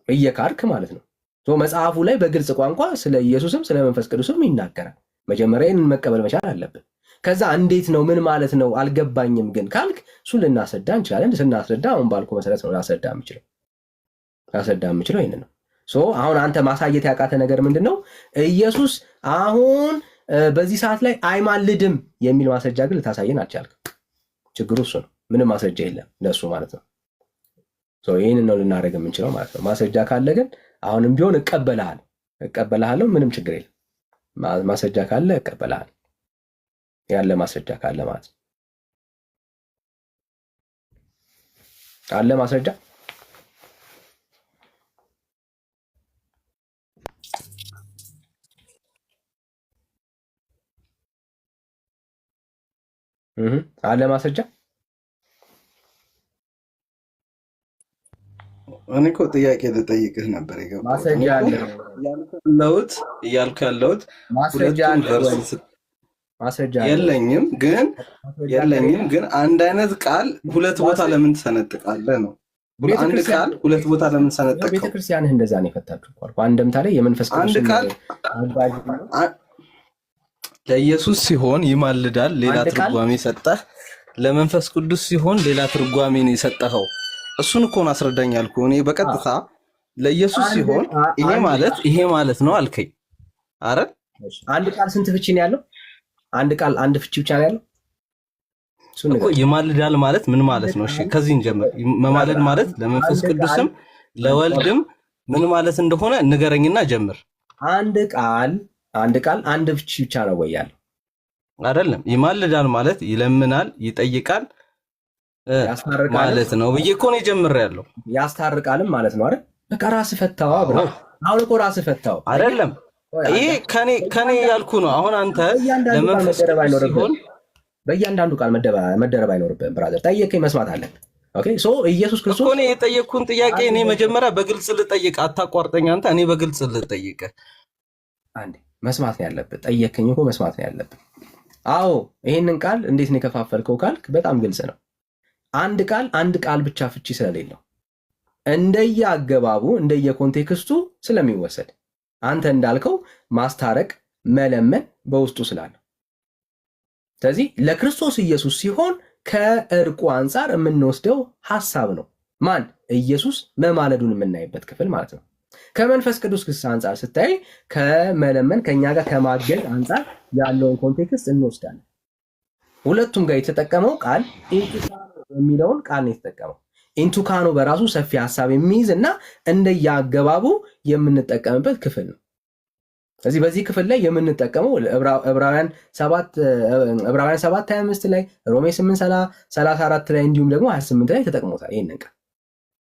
Speaker 2: እየካድክ ማለት ነው። መጽሐፉ ላይ በግልጽ ቋንቋ ስለ ኢየሱስም ስለ መንፈስ ቅዱስም ይናገራል። መጀመሪያ ይህንን መቀበል መቻል አለብን። ከዛ እንዴት ነው ምን ማለት ነው አልገባኝም ግን ካልክ እሱን ልናስረዳ እንችላለን። ስናስረዳ አሁን ባልኩ መሰረት ነው ላስረዳ የምችለው ይህን ነው። አሁን አንተ ማሳየት ያቃተ ነገር ምንድን ነው? ኢየሱስ አሁን በዚህ ሰዓት ላይ አይማልድም የሚል ማስረጃ ግን ልታሳየን አልቻልክም። ችግሩ እሱ ነው። ምንም ማስረጃ የለም ለእሱ ማለት ነው። ይህንን ነው ልናደርግ የምንችለው ማለት ነው። ማስረጃ ካለ ግን አሁንም ቢሆን እቀበልሃለሁ፣ ምንም ችግር የለም። ማስረጃ ካለ እቀበልሃለሁ፣ ያለ ማስረጃ ካለ ማለት ነው። አለ ማስረጃ አለ ማስረጃ።
Speaker 1: እኔ እኮ ጥያቄ ልጠይቅህ ነበር የገባሁት።
Speaker 2: ማስረጃ አለ
Speaker 1: እያልኩ ያለሁት
Speaker 2: ማስረጃ
Speaker 1: የለኝም ግን አንድ አይነት ቃል ሁለት ቦታ ለምን ትሰነጥቃለህ ነው? አንድ ቃል ሁለት ቦታ ለምን ሰነጠቀው?
Speaker 2: ቤተክርስቲያንህ እንደዛ ነው የፈታችሁ እኮ አንድምታ ላይ የመንፈስ ቅዱስ
Speaker 1: አንድ ቃል ለኢየሱስ ሲሆን ይማልዳል፣ ሌላ ትርጓሜ ሰጠህ። ለመንፈስ ቅዱስ ሲሆን ሌላ ትርጓሜ ነው የሰጠኸው። እሱን እኮ ነው አስረዳኝ ያልኩህ። እኔ በቀጥታ ለኢየሱስ ሲሆን ይሄ ማለት ነው አልከኝ። አረ
Speaker 2: አንድ ቃል ስንት ፍቺ ነው ያለው? አንድ ቃል አንድ ፍቺ ብቻ ነው ያለው
Speaker 1: እኮ። ይማልዳል ማለት ምን ማለት ነው? እሺ ከዚህ እንጀምር። መማለድ ማለት ለመንፈስ ቅዱስም ለወልድም ምን ማለት እንደሆነ ንገረኝና ጀምር።
Speaker 2: አንድ ቃል አንድ ፍቺ ብቻ ነው ወይ ያለው?
Speaker 1: አይደለም። ይማልዳል ማለት ይለምናል፣ ይጠይቃል ማለት ነው ብዬ እኮ ነው ጀምሬያለሁ።
Speaker 2: ያስታርቃልም ማለት ነው አይደል? በቃ ራስህ ፈታው ብሎ አሁን እኮ ራስህ ፈታው
Speaker 1: አይደለም። ይሄ ከኔ ያልኩ ነው። አሁን አንተ ለመንፈስ ሲሆን
Speaker 2: በእያንዳንዱ ቃል መደረብ አይኖርብህም ብራዘር። ጠየቀኝ መስማት አለብህ። ኦኬ ሶ ኢየሱስ ክርስቶስ
Speaker 1: እኮ ነው የጠየቅኩን ጥያቄ እኔ መጀመሪያ በግልጽ ልጠይቅ። አታቋርጠኝ አንተ። እኔ በግልጽ ልጠይቅ።
Speaker 2: አንዴ መስማት ነው ያለብህ። ጠየቀኝ እኮ መስማት ነው ያለብህ። አዎ ይሄንን ቃል እንዴት ነው የከፋፈልከው ካልክ በጣም ግልጽ ነው። አንድ ቃል ብቻ ፍቺ ስለሌለው እንደየ አገባቡ እንደየ ኮንቴክስቱ ስለሚወሰድ አንተ እንዳልከው ማስታረቅ መለመን በውስጡ ስላለው፣ ስለዚህ ለክርስቶስ ኢየሱስ ሲሆን ከእርቁ አንጻር የምንወስደው ሐሳብ ነው። ማን ኢየሱስ መማለዱን የምናይበት ክፍል ማለት ነው። ከመንፈስ ቅዱስ ክስ አንጻር ስታይ ከመለመን ከኛ ጋር ከማገዝ አንጻር ያለውን ኮንቴክስት እንወስዳለን። ሁለቱም ጋር የተጠቀመው ቃል ኢንቱካኖ የሚለውን ቃል ነው የተጠቀመው። ኢንቱካኖ በራሱ ሰፊ ሐሳብ የሚይዝ እና እንደየአገባቡ የምንጠቀምበት ክፍል ነው። ስለዚህ በዚህ ክፍል ላይ የምንጠቀመው ዕብራውያን 7:25 ላይ፣ ሮሜ 8:34 ላይ እንዲሁም ደግሞ 28 ላይ ተጠቅሞታል።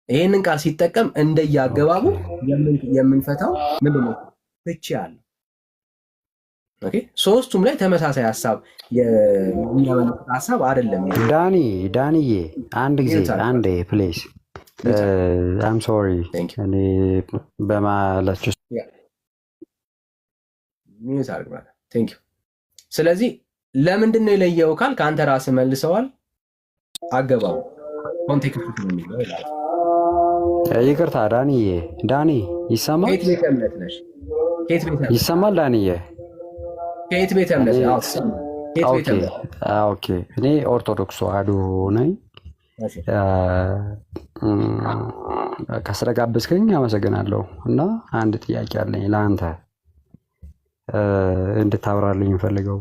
Speaker 2: ይህንን ቃል ሲጠቀም እንደየአገባቡ የምንፈታው ምንድነው ፍቺ አለው። ኦኬ ሶስቱም ላይ ተመሳሳይ ሐሳብ የሚያመለክት ሐሳብ አይደለም።
Speaker 3: ዳንዬ አንድ ጊዜ አንዴ ፕሌስ አም ሶሪ እኔ በማለት
Speaker 2: ሚዩት አድርግ ማለት ቴንክ ዩ። ስለዚህ ለምንድን ነው የለየው ካል ከአንተ ራስህ መልሰዋል። አገባው ኮንቴክስቱ ነው የሚለው ይላል።
Speaker 3: ይቅርታ ዳኒ ይሰማል?
Speaker 2: ከየት ቤተ እምነት ነሽ? ከየት ቤተ እምነት
Speaker 3: ይሰማል? ዳንዬ
Speaker 2: ከየት ቤተ እምነት ነው? ከየት ቤተ እምነት?
Speaker 3: ኦኬ እኔ ኦርቶዶክስ ተዋህዶ ነኝ። ስለጋበዝከኝ አመሰግናለሁ። እና አንድ ጥያቄ አለኝ ለአንተ እንድታብራልኝ የምፈልገው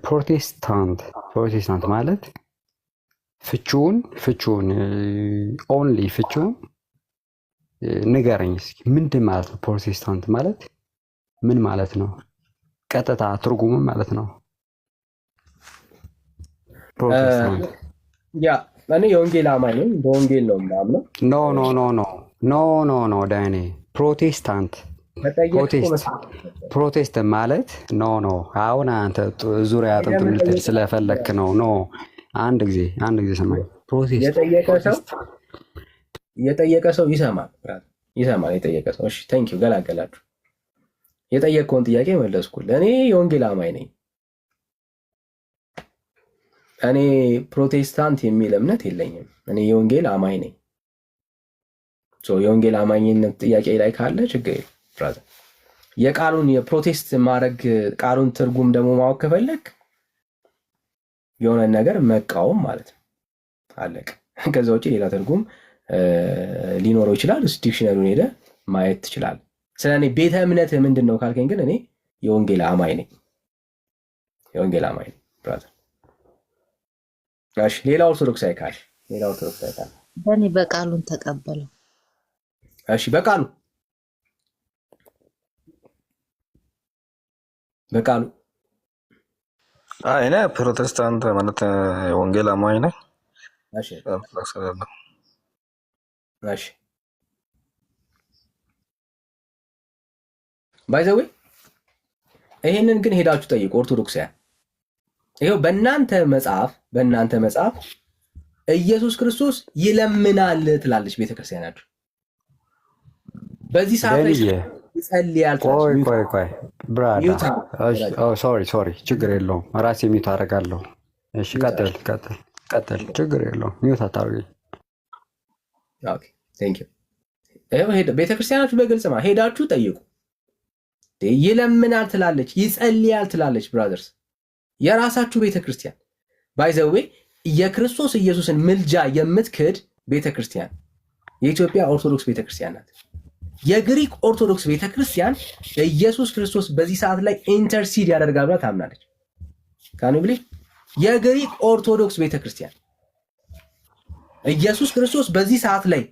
Speaker 3: ፕሮቴስታንት ማለት ፍቹን ኦንሊ ፍቹን ንገረኝ እስኪ። ምንድን ማለት ነው? ፕሮቴስታንት ማለት ምን ማለት ነው? ቀጥታ ትርጉሙ ማለት ነው ፕሮቴስታንት።
Speaker 2: እኔ የወንጌል አማኝ ነኝ። በወንጌል ነው የማምነው።
Speaker 3: ኖ ዳኒ ፕሮቴስታንት ማለት ኖ አሁን አንተ ዙሪያ ጥምጥ ልትል ስለፈለክ ነው። አንድ ጊዜ ሰማኝ።
Speaker 2: የጠየቀ ሰው ይሰማል። የጠየቀ ሰው እሺ፣ ቴንክ ዩ ገላገላችሁ። የጠየቀውን ጥያቄ መለስኩልህ። እኔ የወንጌል አማኝ ነኝ። እኔ ፕሮቴስታንት የሚል እምነት የለኝም። እኔ የወንጌል አማኝ ነኝ። የወንጌል አማኝነት ጥያቄ ላይ ካለ ችግር የለም። የቃሉን የፕሮቴስት ማድረግ ቃሉን ትርጉም ደግሞ ማወቅ ከፈለግ የሆነ ነገር መቃወም ማለት ነው። አለቅ። ከዛ ውጭ ሌላ ትርጉም ሊኖረው ይችላል። ዲክሽነሪውን ሄደህ ማየት ትችላለህ። ስለ እኔ ቤተ እምነት ምንድን ነው ካልከኝ ግን እኔ የወንጌል አማኝ ነኝ። ብራዘር። እሺ ሌላ ኦርቶዶክሳዊ ካል
Speaker 4: በእኔ በቃሉን ተቀበለው።
Speaker 2: እሺ በቃሉ
Speaker 5: እኔ ፕሮቴስታንት ማለት የወንጌል አማኝ ነኝ።
Speaker 2: እሺ ባይ ዘ ዌይ ይሄንን ግን ሄዳችሁ ጠይቁ ኦርቶዶክሳውያን። ይሄው በእናንተ መጽሐፍ ኢየሱስ ክርስቶስ ይለምናል ትላለች ቤተክርስቲያናችሁ። በዚህ ሰዓት ላይ ይጸልያል።
Speaker 3: ቆይ ብራዳ ሶሪ ችግር የለውም ራሴ ሚውት አደርጋለሁ። እሺ ቀጥል ችግር የለውም ሚውት አታርገኝ።
Speaker 2: ኦኬ ቴንክ ዩ። ቤተክርስቲያናችሁ በግልጽ ሄዳችሁ ጠይቁ። ይለምናል ትላለች፣ ይጸልያል ትላለች። ብራዘርስ የራሳችሁ ቤተክርስቲያን ባይ ዘ ዌይ የክርስቶስ ኢየሱስን ምልጃ የምትክድ ቤተክርስቲያን የኢትዮጵያ ኦርቶዶክስ ቤተክርስቲያን ናት። የግሪክ ኦርቶዶክስ ቤተክርስቲያን ኢየሱስ ክርስቶስ በዚህ ሰዓት ላይ ኢንተርሲድ ያደርጋል ብላ ታምናለች። ካኑ ብሊ የግሪክ ኦርቶዶክስ ቤተክርስቲያን ኢየሱስ ክርስቶስ በዚህ ሰዓት ላይ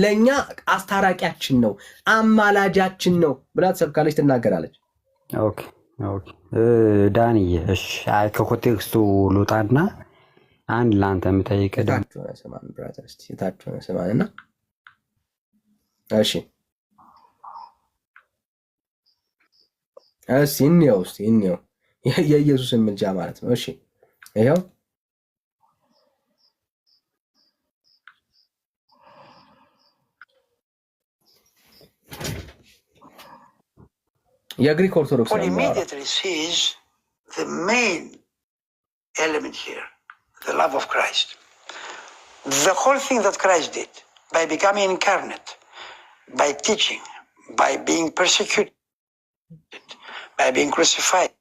Speaker 2: ለኛ አስታራቂያችን ነው፣ አማላጃችን ነው ብላ ትሰብካለች፣ ትናገራለች።
Speaker 3: ኦኬ ዳንዬ እሺ፣ ከኮንቴክስቱ ልውጣና አንድ ለአንተ የምጠይቅህ
Speaker 2: የታችሁን ስማንና እሺ እንየው የኢየሱስን ምልጃ ማለት ነው። እሺ ይኸው የግሪክ ኦርቶዶክስ
Speaker 6: Paul immediately sees the main element here, the love of Christ. The whole thing that Christ did by becoming incarnate, by teaching, by being persecuted, by being crucified.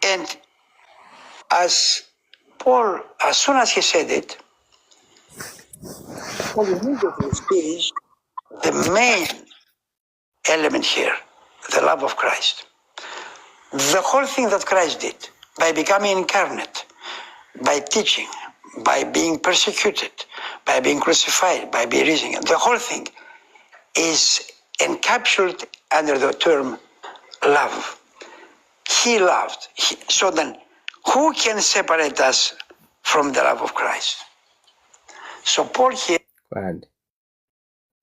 Speaker 6: And as soon as he said it, Paul immediately sees the main element here, the love of Christ. The whole thing that Christ did by becoming incarnate, by teaching, by being persecuted, by being crucified, by being risen, the whole thing is encapsulated under the term love. He loved. So then, who can separate us from the love of Christ? So Paul here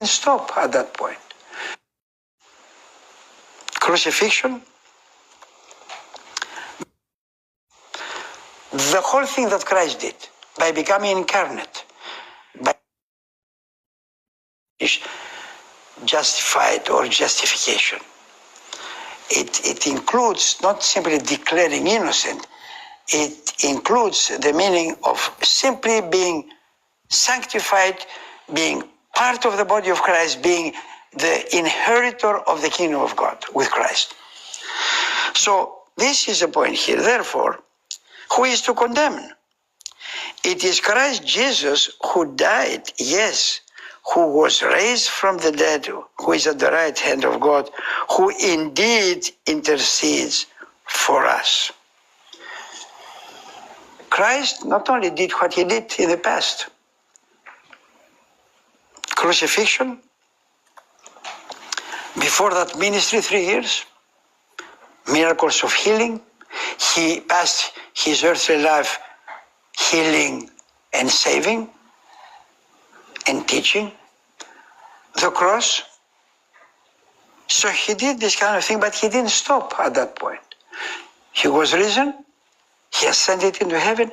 Speaker 6: stop at that point. Crucifixion, the whole thing that Christ did by becoming incarnate, by justified or justification. It includes not simply declaring innocent, it includes the meaning of simply being sanctified, being part of the body of Christ, being the inheritor of the kingdom of God with Christ. So this is the point here. Therefore, who is to condemn? It is Christ Jesus who died, yes, who was raised from the dead, who is at the right hand of God, who indeed intercedes for us. Christ not only did what he did in the past, crucifixion, before that ministry 3 years, miracles of healing, he passed his earthly life healing and saving and teaching, the cross. So he did this kind of thing, but he didn't stop at that point. He was risen, he ascended into heaven,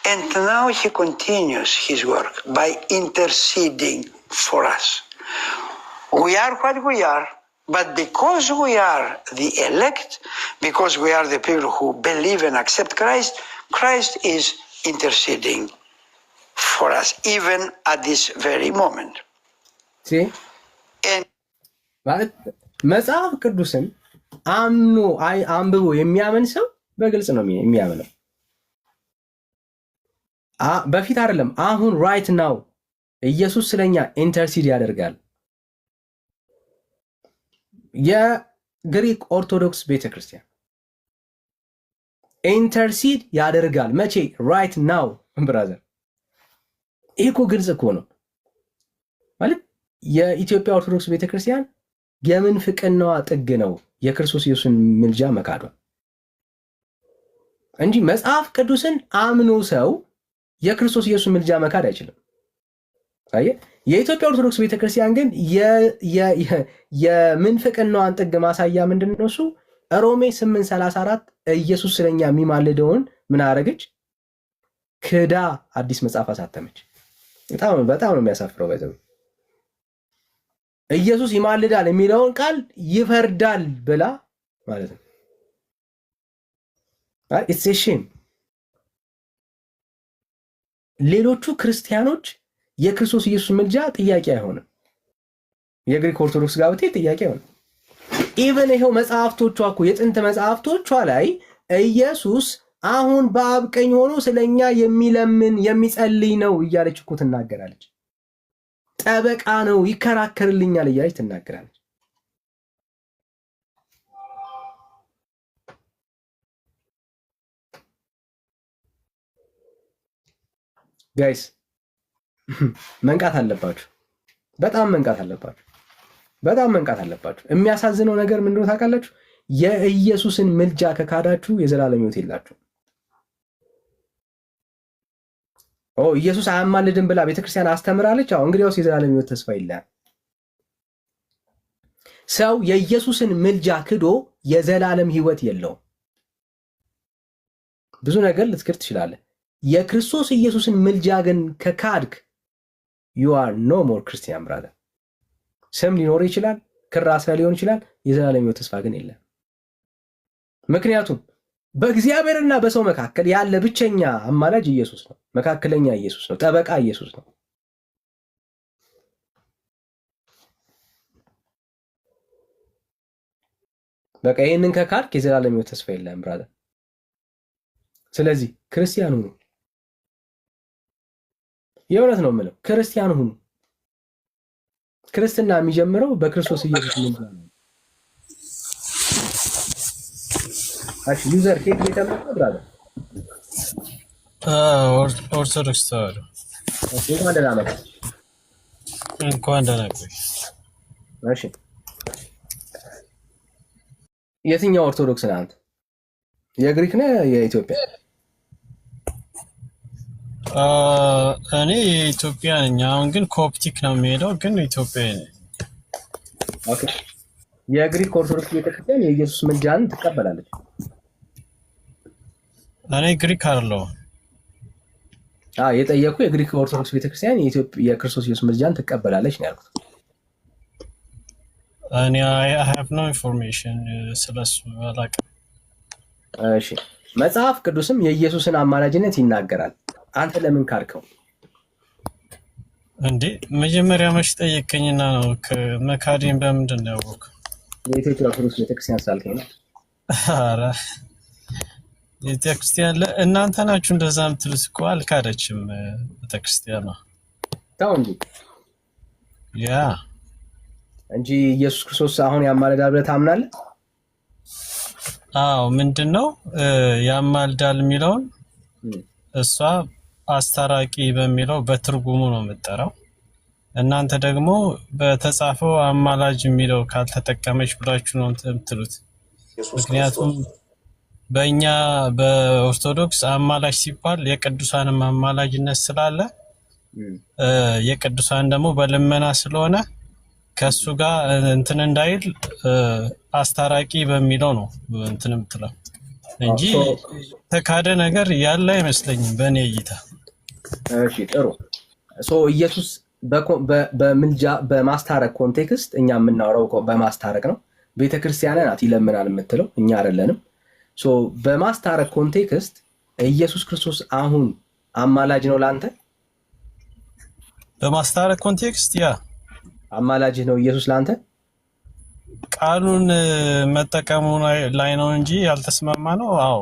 Speaker 6: and now he continues his work by interceding for us. We are what we are, but because we are the elect, because we are the people who believe and accept Christ, Christ is interceding for us, even at this very moment.
Speaker 2: See? ማለት መጽሐፍ ቅዱስን አምኖ አንብቦ የሚያምን ሰው በግልጽ ነው የሚያምነው። በፊት አይደለም፣ አሁን ራይት ናው ኢየሱስ ስለኛ ኢንተርሲድ ያደርጋል። የግሪክ ኦርቶዶክስ ቤተክርስቲያን ኢንተርሲድ ያደርጋል። መቼ? ራይት ናው ብራዘር። ይሄ እኮ ግልጽ እኮ ነው ማለት የኢትዮጵያ ኦርቶዶክስ ቤተክርስቲያን የምንፍቅናዋ ጥግ ነው የክርስቶስ ኢየሱስን ምልጃ መካዷ እንጂ መጽሐፍ ቅዱስን አምኖ ሰው የክርስቶስ ኢየሱስን ምልጃ መካድ አይችልም። የኢትዮጵያ ኦርቶዶክስ ቤተክርስቲያን ግን የምንፍቅናዋን ጥግ ማሳያ ምንድነው? እሱ ሮሜ 8:34 ኢየሱስ ስለኛ የሚማልደውን ምን አረገች? ክዳ አዲስ መጽሐፍ አሳተመች። በጣም ነው የሚያሳፍረው። ባይዘው ኢየሱስ ይማልዳል የሚለውን ቃል ይፈርዳል ብላ ማለት ነው። ኢትስ ኤ ሼም። ሌሎቹ ክርስቲያኖች የክርስቶስ ኢየሱስ ምልጃ ጥያቄ አይሆንም። የግሪክ ኦርቶዶክስ ጋር ብትሄድ ጥያቄ አይሆንም። ኢቨን ይሄው መጽሐፍቶቿ እኮ የጥንት መጽሐፍቶቿ ላይ ኢየሱስ አሁን በአብ ቀኝ ሆኖ ስለኛ የሚለምን የሚጸልይ ነው እያለች እኮ ትናገራለች። ጠበቃ ነው ይከራከርልኛል እያለች ትናገራለች። ጋይስ መንቃት አለባችሁ። በጣም መንቃት አለባችሁ። በጣም መንቃት አለባችሁ። የሚያሳዝነው ነገር ምንድነው ታውቃላችሁ? የኢየሱስን ምልጃ ከካዳችሁ የዘላለም ሕይወት የላችሁ። ኢየሱስ አያማልድም ብላ ቤተክርስቲያን አስተምራለች። እንግዲያውስ የዘላለም ሕይወት ተስፋ የለም። ሰው የኢየሱስን ምልጃ ክዶ የዘላለም ሕይወት የለውም። ብዙ ነገር ልትክድ ትችላለህ። የክርስቶስ ኢየሱስን ምልጃ ግን ከካድክ you are no more Christian brother። ስም ሊኖር ይችላል፣ ክራስ ሊሆን ይችላል፣ የዘላለም ሕይወት ተስፋ ግን የለም። ምክንያቱም በእግዚአብሔርና በሰው መካከል ያለ ብቸኛ አማላጅ ኢየሱስ ነው። መካከለኛ ኢየሱስ ነው። ጠበቃ ኢየሱስ ነው። በቃ ይሄንን ከካድክ የዘላለም ሕይወት ተስፋ የለም ብራዘር። ስለዚህ ክርስቲያን ሁኑ። የእውነት ነው የምለው፣ ክርስቲያን ሁኑ። ክርስትና የሚጀምረው በክርስቶስ ኢየሱስ ምልጃ ነው። እሺ ዩዘር ኬት የተመጣ ብራዘር
Speaker 7: ኦርቶዶክስ ተዋህዶ
Speaker 2: እንኳን ደህና መጣ።
Speaker 7: እንኳን ደህና ቆይ።
Speaker 2: እሺ የትኛው ኦርቶዶክስ ነህ አንተ? የግሪክ ነህ የኢትዮጵያ?
Speaker 7: እኔ የኢትዮጵያ ነኝ። አሁን ግን ኮፕቲክ ነው የሚሄደው፣ ግን ኢትዮጵያ ነኝ።
Speaker 2: ኦኬ። የግሪክ ኦርቶዶክስ ቤተክርስቲያን የኢየሱስ ምልጃን ትቀበላለች።
Speaker 7: እኔ ግሪክ አይደለሁ።
Speaker 2: የጠየቁ የግሪክ ኦርቶዶክስ ቤተክርስቲያን የክርስቶስ ኢየሱስ ምልጃን ትቀበላለች ነው ያልኩት።
Speaker 7: እኔ I have no information ስለሱ አላውቅም።
Speaker 2: እሺ መጽሐፍ ቅዱስም የኢየሱስን አማላጅነት ይናገራል። አንተ ለምን ካድከው
Speaker 7: እንዴ? መጀመሪያ መች ጠየቀኝና ነው ከመካዴን በምንድን ነው ያወቅኸው?
Speaker 2: የኢትዮጵያ ኦርቶዶክስ ቤተክርስቲያን ስላልከኝ ነው።
Speaker 7: ኧረ ቤተክርስቲያን እናንተ ናችሁ እንደዛ የምትሉት እኮ አልካደችም ቤተክርስቲያኗ።
Speaker 2: ተው እንጂ
Speaker 7: ያ
Speaker 2: እንጂ ኢየሱስ ክርስቶስ አሁን ያማልዳል ብለህ ታምናለህ?
Speaker 7: አዎ ምንድነው ያማልዳል የሚለውን እሷ አስታራቂ በሚለው በትርጉሙ ነው የምትጠራው። እናንተ ደግሞ በተጻፈው አማላጅ የሚለው ካልተጠቀመች ብላችሁ ነው የምትሉት። ምክንያቱም በእኛ በኦርቶዶክስ አማላጅ ሲባል የቅዱሳንም አማላጅነት ስላለ የቅዱሳን ደግሞ በልመና ስለሆነ ከሱ ጋር እንትን እንዳይል አስታራቂ በሚለው ነው እንትን የምትለው እንጂ ተካደ ነገር ያለ አይመስለኝም በእኔ እይታ።
Speaker 2: እሺ ጥሩ። ኢየሱስ በምልጃ በማስታረቅ ኮንቴክስት እኛ የምናወራው በማስታረቅ ነው። ቤተክርስቲያን ናት ይለምናል የምትለው እኛ አይደለንም። በማስታረቅ ኮንቴክስት ኢየሱስ ክርስቶስ አሁን አማላጅ ነው ላንተ?
Speaker 7: በማስታረቅ ኮንቴክስት ያ
Speaker 2: አማላጅ ነው ኢየሱስ ላንተ?
Speaker 7: ቃሉን መጠቀሙ ላይ ነው እንጂ ያልተስማማ ነው። አዎ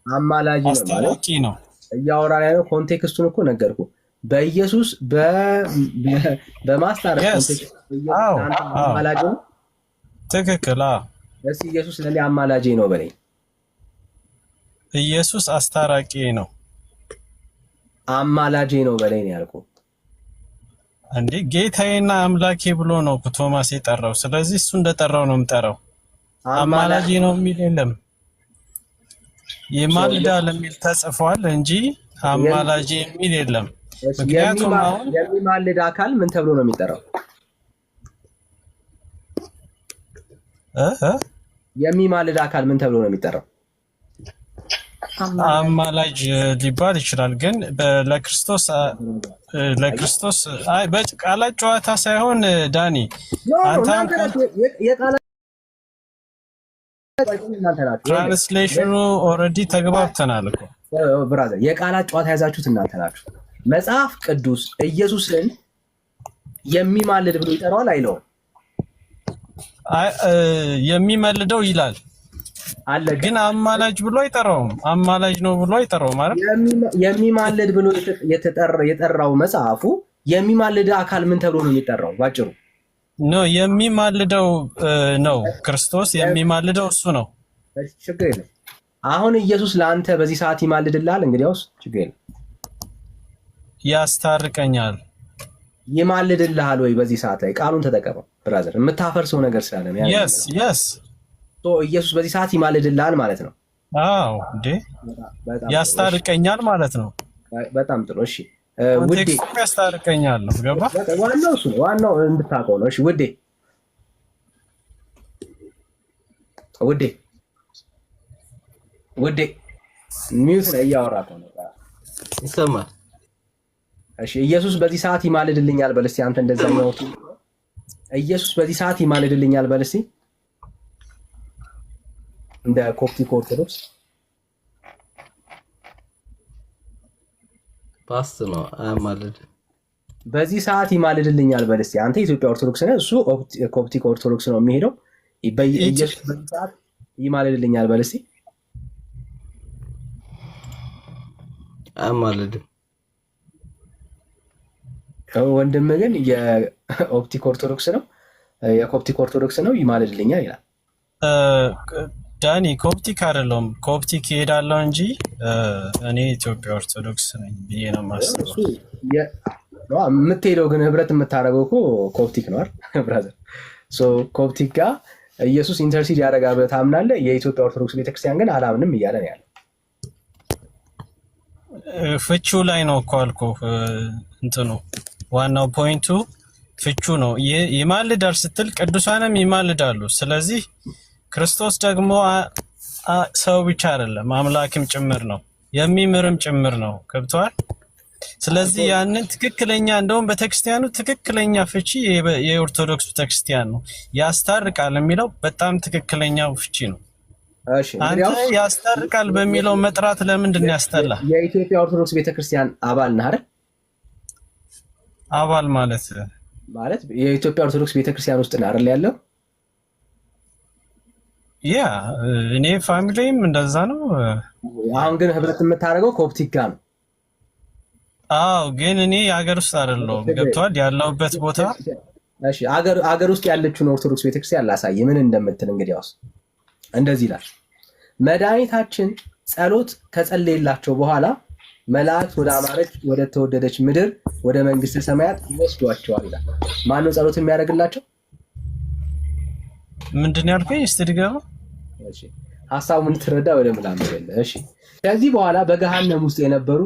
Speaker 2: አማላጅ ነው
Speaker 7: አስታራቂ ነው
Speaker 2: እያወራን ያለው። ኮንቴክስቱን እኮ ነገርኩ። በኢየሱስ በማስታረቅ ኮንቴክስት አማላጅ ነው።
Speaker 7: ትክክል።
Speaker 2: እስኪ ኢየሱስ ለኔ አማላጄ ነው በለኝ።
Speaker 7: ኢየሱስ አስታራቂ ነው።
Speaker 2: አማላጄ ነው በለኝ ነው ያልኩህ።
Speaker 7: እንዴ ጌታዬና አምላኬ ብሎ ነው ቶማስ የጠራው። ስለዚህ እሱ እንደጠራው ነው የምጠራው። አማላጄ ነው የሚል የለም። ይማልዳል የሚል ተጽፏል እንጂ አማላጄ የሚል የለም። ምክንያቱም አሁን
Speaker 2: የሚማልድ አካል ምን ተብሎ ነው የሚጠራው? የሚማልድ አካል ምን ተብሎ ነው የሚጠራው?
Speaker 7: አማላጅ ሊባል ይችላል። ግን ለክርስቶስ በቃላት ጨዋታ ሳይሆን ዳኒ ትራንስሌሽኑ ኦልሬዲ ተግባብተናል እኮ
Speaker 2: ብራዘር። የቃላት ጨዋታ ያዛችሁት እናንተ ናችሁ። መጽሐፍ ቅዱስ ኢየሱስን የሚማልድ ብሎ ይጠራዋል አይለውም?
Speaker 7: የሚመልደው ይላል
Speaker 2: አለ
Speaker 7: ግን አማላጅ ብሎ አይጠራውም። አማላጅ ነው ብሎ አይጠራውም ማለት
Speaker 2: የሚማልድ ብሎ የጠራው መጽሐፉ የሚማልድ አካል ምን ተብሎ ነው የሚጠራው? ባጭሩ
Speaker 7: ነው የሚማልደው ነው ክርስቶስ የሚማልደው እሱ ነው።
Speaker 2: ችግር የለም። አሁን ኢየሱስ ለአንተ በዚህ ሰዓት ይማልድልሃል? እንግዲያውስ ችግር የለም።
Speaker 7: ያስታርቀኛል።
Speaker 2: ይማልድልሃል ወይ? በዚህ ሰዓት ላይ ቃሉን ተጠቀመው ብራዘር። የምታፈርሰው ነገር ስላለ ነው።
Speaker 7: yes
Speaker 2: ኢየሱስ በዚህ ሰዓት ይማልድልሃል ማለት ነው።
Speaker 7: አዎ እንዴ ያስታርቀኛል ማለት ነው።
Speaker 2: በጣም ጥሩ። እሺ ውዴ
Speaker 7: ያስታርቀኛል ነው ገባ?
Speaker 2: ዋናው እሱ ነው። ዋናው እንድታውቀው ነው። እሺ ውዴ ሚውት ነው እያወራህ ነው።
Speaker 1: ይሰማል?
Speaker 2: እሺ ኢየሱስ በዚህ ሰዓት ይማልድልኛል በል እስኪ አንተ። እንደዛ ነው ኢየሱስ በዚህ ሰዓት ይማልድልኛል በል እስኪ እንደ ኮፕቲክ ኦርቶዶክስ
Speaker 1: ፓስት ነው አማልድ።
Speaker 2: በዚህ ሰዓት ይማልድልኛል በል እስኪ አንተ። ኢትዮጵያ ኦርቶዶክስ ነህ፣ እሱ ኮፕቲክ ኦርቶዶክስ ነው የሚሄደው። ኢየሱስ በዚህ ሰዓት ይማልድልኛል በል እስኪ።
Speaker 1: አማልድም
Speaker 2: ወንድም ግን የኦፕቲክ ኦርቶዶክስ ነው፣ የኮፕቲክ ኦርቶዶክስ ነው፣ ይማልድልኛል ይላል።
Speaker 7: ዳኒ ኮፕቲክ አይደለም፣ ኮፕቲክ ይሄዳለው እንጂ እኔ ኢትዮጵያ ኦርቶዶክስ ነኝ ብዬ ነው የማስበው።
Speaker 2: የምትሄደው ግን ህብረት የምታደርገው እኮ ኮፕቲክ ነው አይደል ብራዘር? ኮፕቲክ ጋር ኢየሱስ ኢንተርሲድ ያደርጋል ብለህ ታምናለህ። የኢትዮጵያ ኦርቶዶክስ ቤተክርስቲያን ግን አላምንም እያለ ነው ያለው።
Speaker 7: ፍቹ ላይ ነው እኮ አልኩህ። እንትኑ ዋናው ፖይንቱ ፍቹ ነው። ይማልዳል ስትል ቅዱሳንም ይማልዳሉ። ስለዚህ ክርስቶስ ደግሞ ሰው ብቻ አይደለም አምላክም ጭምር ነው። የሚምርም ጭምር ነው። ገብቷል። ስለዚህ ያንን ትክክለኛ እንደውም ቤተክርስቲያኑ ትክክለኛ ፍቺ የኦርቶዶክስ ቤተክርስቲያን ነው። ያስታርቃል የሚለው በጣም ትክክለኛው ፍቺ ነው።
Speaker 2: እሺ
Speaker 7: አንተ ያስታርቃል በሚለው መጥራት ለምንድን ነው ያስጠላ?
Speaker 2: የኢትዮጵያ ኦርቶዶክስ ቤተክርስቲያን አባል ነህ አይደል?
Speaker 7: አባል ማለት
Speaker 2: የኢትዮጵያ ኦርቶዶክስ ቤተክርስቲያን ውስጥ ነው አይደል ያለው?
Speaker 7: ያ እኔ ፋሚሊም እንደዛ ነው።
Speaker 2: አሁን ግን ህብረት የምታደርገው ኮፕቲክ ጋር ነው።
Speaker 7: አዎ ግን እኔ ሀገር ውስጥ አይደለሁም። ገብቷል ያለሁበት ቦታ።
Speaker 2: እሺ ሀገር ውስጥ ያለችውን ኦርቶዶክስ ቤተክርስቲያን ላሳይ ምን እንደምትል። እንግዲያውስ እንደዚህ ይላል። መድኃኒታችን ጸሎት ከጸለየላቸው በኋላ መላእክት ወደ አማረች ወደ ተወደደች ምድር ወደ መንግስተ ሰማያት ይወስዷቸዋል ይላል። ማን ነው ጸሎት የሚያደርግላቸው?
Speaker 7: ምንድን ነው ያልከኝ? እስቲ ድገማ።
Speaker 2: እሺ ሐሳቡን ትረዳ ወደ ምላም ይል። እሺ ከዚህ በኋላ በገሃነም ውስጥ የነበሩ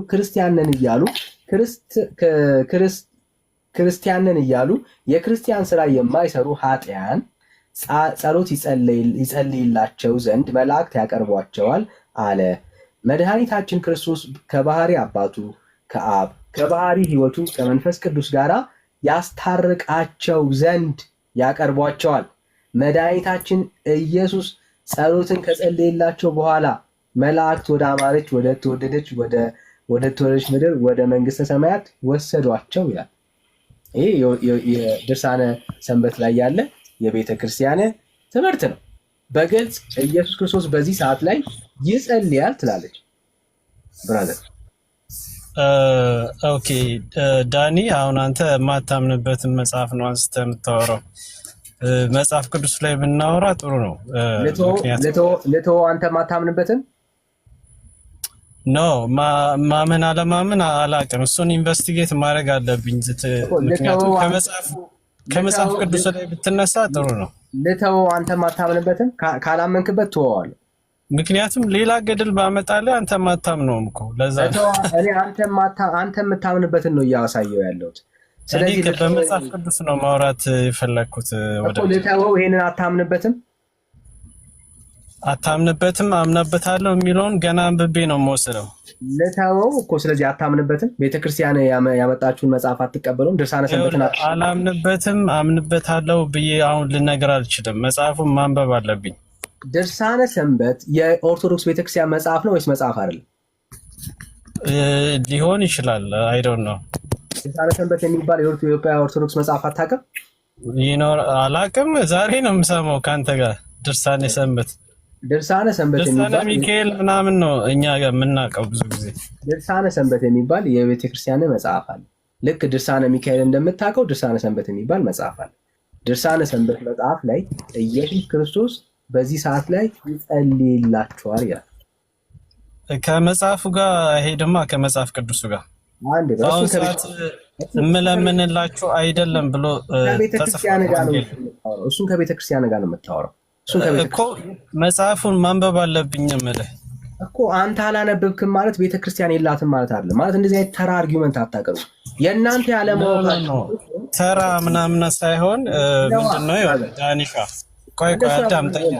Speaker 2: ክርስቲያንን እያሉ የክርስቲያን ስራ የማይሰሩ ኃጢያን ጸሎት ይጸልይላቸው ዘንድ መላእክት ያቀርቧቸዋል አለ። መድኃኒታችን ክርስቶስ ከባህሪ አባቱ ከአብ ከባህሪ ሕይወቱ ከመንፈስ ቅዱስ ጋር ያስታርቃቸው ዘንድ ያቀርቧቸዋል። መድኃኒታችን ኢየሱስ ጸሎትን ከጸለየላቸው በኋላ መላእክት ወደ አማረች ወደ ተወደደች ምድር ወደ መንግስተ ሰማያት ወሰዷቸው ይላል። ይህ የድርሳነ ሰንበት ላይ ያለ የቤተ ክርስቲያን ትምህርት ነው። በግልጽ ኢየሱስ ክርስቶስ በዚህ ሰዓት ላይ ይጸልያል ትላለች። ብራዘር
Speaker 7: ኦኬ ዳኒ፣ አሁን አንተ የማታምንበትን መጽሐፍ ነው አንስተህ የምታወራው። መጽሐፍ ቅዱስ ላይ ብናወራ ጥሩ ነው።
Speaker 2: ልቶ አንተ የማታምንበትን
Speaker 7: ኖ ማመን አለማመን አላውቅም። እሱን ኢንቨስቲጌት ማድረግ አለብኝ። ምክንያቱም ከመጽሐፍ ቅዱስ ላይ ብትነሳ ጥሩ ነው።
Speaker 2: ልተው አንተ የማታምንበትን ካላመንክበት ትወዋለህ።
Speaker 7: ምክንያቱም ሌላ ገድል ባመጣልህ አንተ ማታምነውም እኮ ለዛ
Speaker 2: እኔ አንተ የምታምንበትን ነው እያሳየው ያለሁት።
Speaker 7: ስለዚህ በመጽሐፍ ቅዱስ ነው ማውራት የፈለግኩት።
Speaker 2: ልተወው ይሄንን አታምንበትም አምናበታለሁ የሚለውን ገና አንብቤ ነው የምወስደው። ልተወው እኮ ስለዚህ አታምንበትም። ቤተክርስቲያን ያመጣችሁን መጽሐፍ አትቀበሉም። ድርሳነ ሰንበትን አላምንበትም አምንበታለሁ ብዬ አሁን ልነግር አልችልም። መጽሐፉን ማንበብ አለብኝ። ድርሳነ ሰንበት የኦርቶዶክስ ቤተክርስቲያን መጽሐፍ ነው ወይስ መጽሐፍ አይደለም? ሊሆን ይችላል። አይ ዶንት ኖ። ድርሳነ ሰንበት የሚባል የኢትዮጵያ ኦርቶዶክስ መጽሐፍ አታውቅም? ይኖር አላውቅም። ዛሬ ነው የምሰማው ከአንተ ጋር። ድርሳነ ሰንበት ድርሳነ ሚካኤል ምናምን ነው እኛ ጋር የምናውቀው ብዙ ጊዜ። ድርሳነ ሰንበት የሚባል የቤተክርስቲያን መጽሐፍ አለ። ልክ ድርሳነ ሚካኤል እንደምታውቀው ድርሳነ ሰንበት የሚባል መጽሐፍ አለ። ድርሳነ ሰንበት መጽሐፍ ላይ ኢየሱስ ክርስቶስ በዚህ ሰዓት ላይ ይጸልይላቸዋል ይላል። ከመጽሐፉ ጋር ይሄ ደግሞ ከመጽሐፍ ቅዱሱ ጋር አንድ በእሱ ሰዓት እምለምንላችሁ አይደለም ብሎ ከቤተክርስቲያን ጋር ነው የምታወራው። እሱን ከቤተክርስቲያን ጋር ነው የምታወራው እኮ። መጽሐፉን ማንበብ አለብኝ እምልህ እኮ። አንተ አላነበብክም ማለት ቤተክርስቲያን የላትም ማለት አይደለም። ማለት እንደዚህ አይነት ተራ አርጊውመንት አታቀርቡ። የእናንተ ያለማወቅ ነው ተራ ምናምን ሳይሆን ምንድነው? ዳኒሻ ቆይ አዳምጠኝ።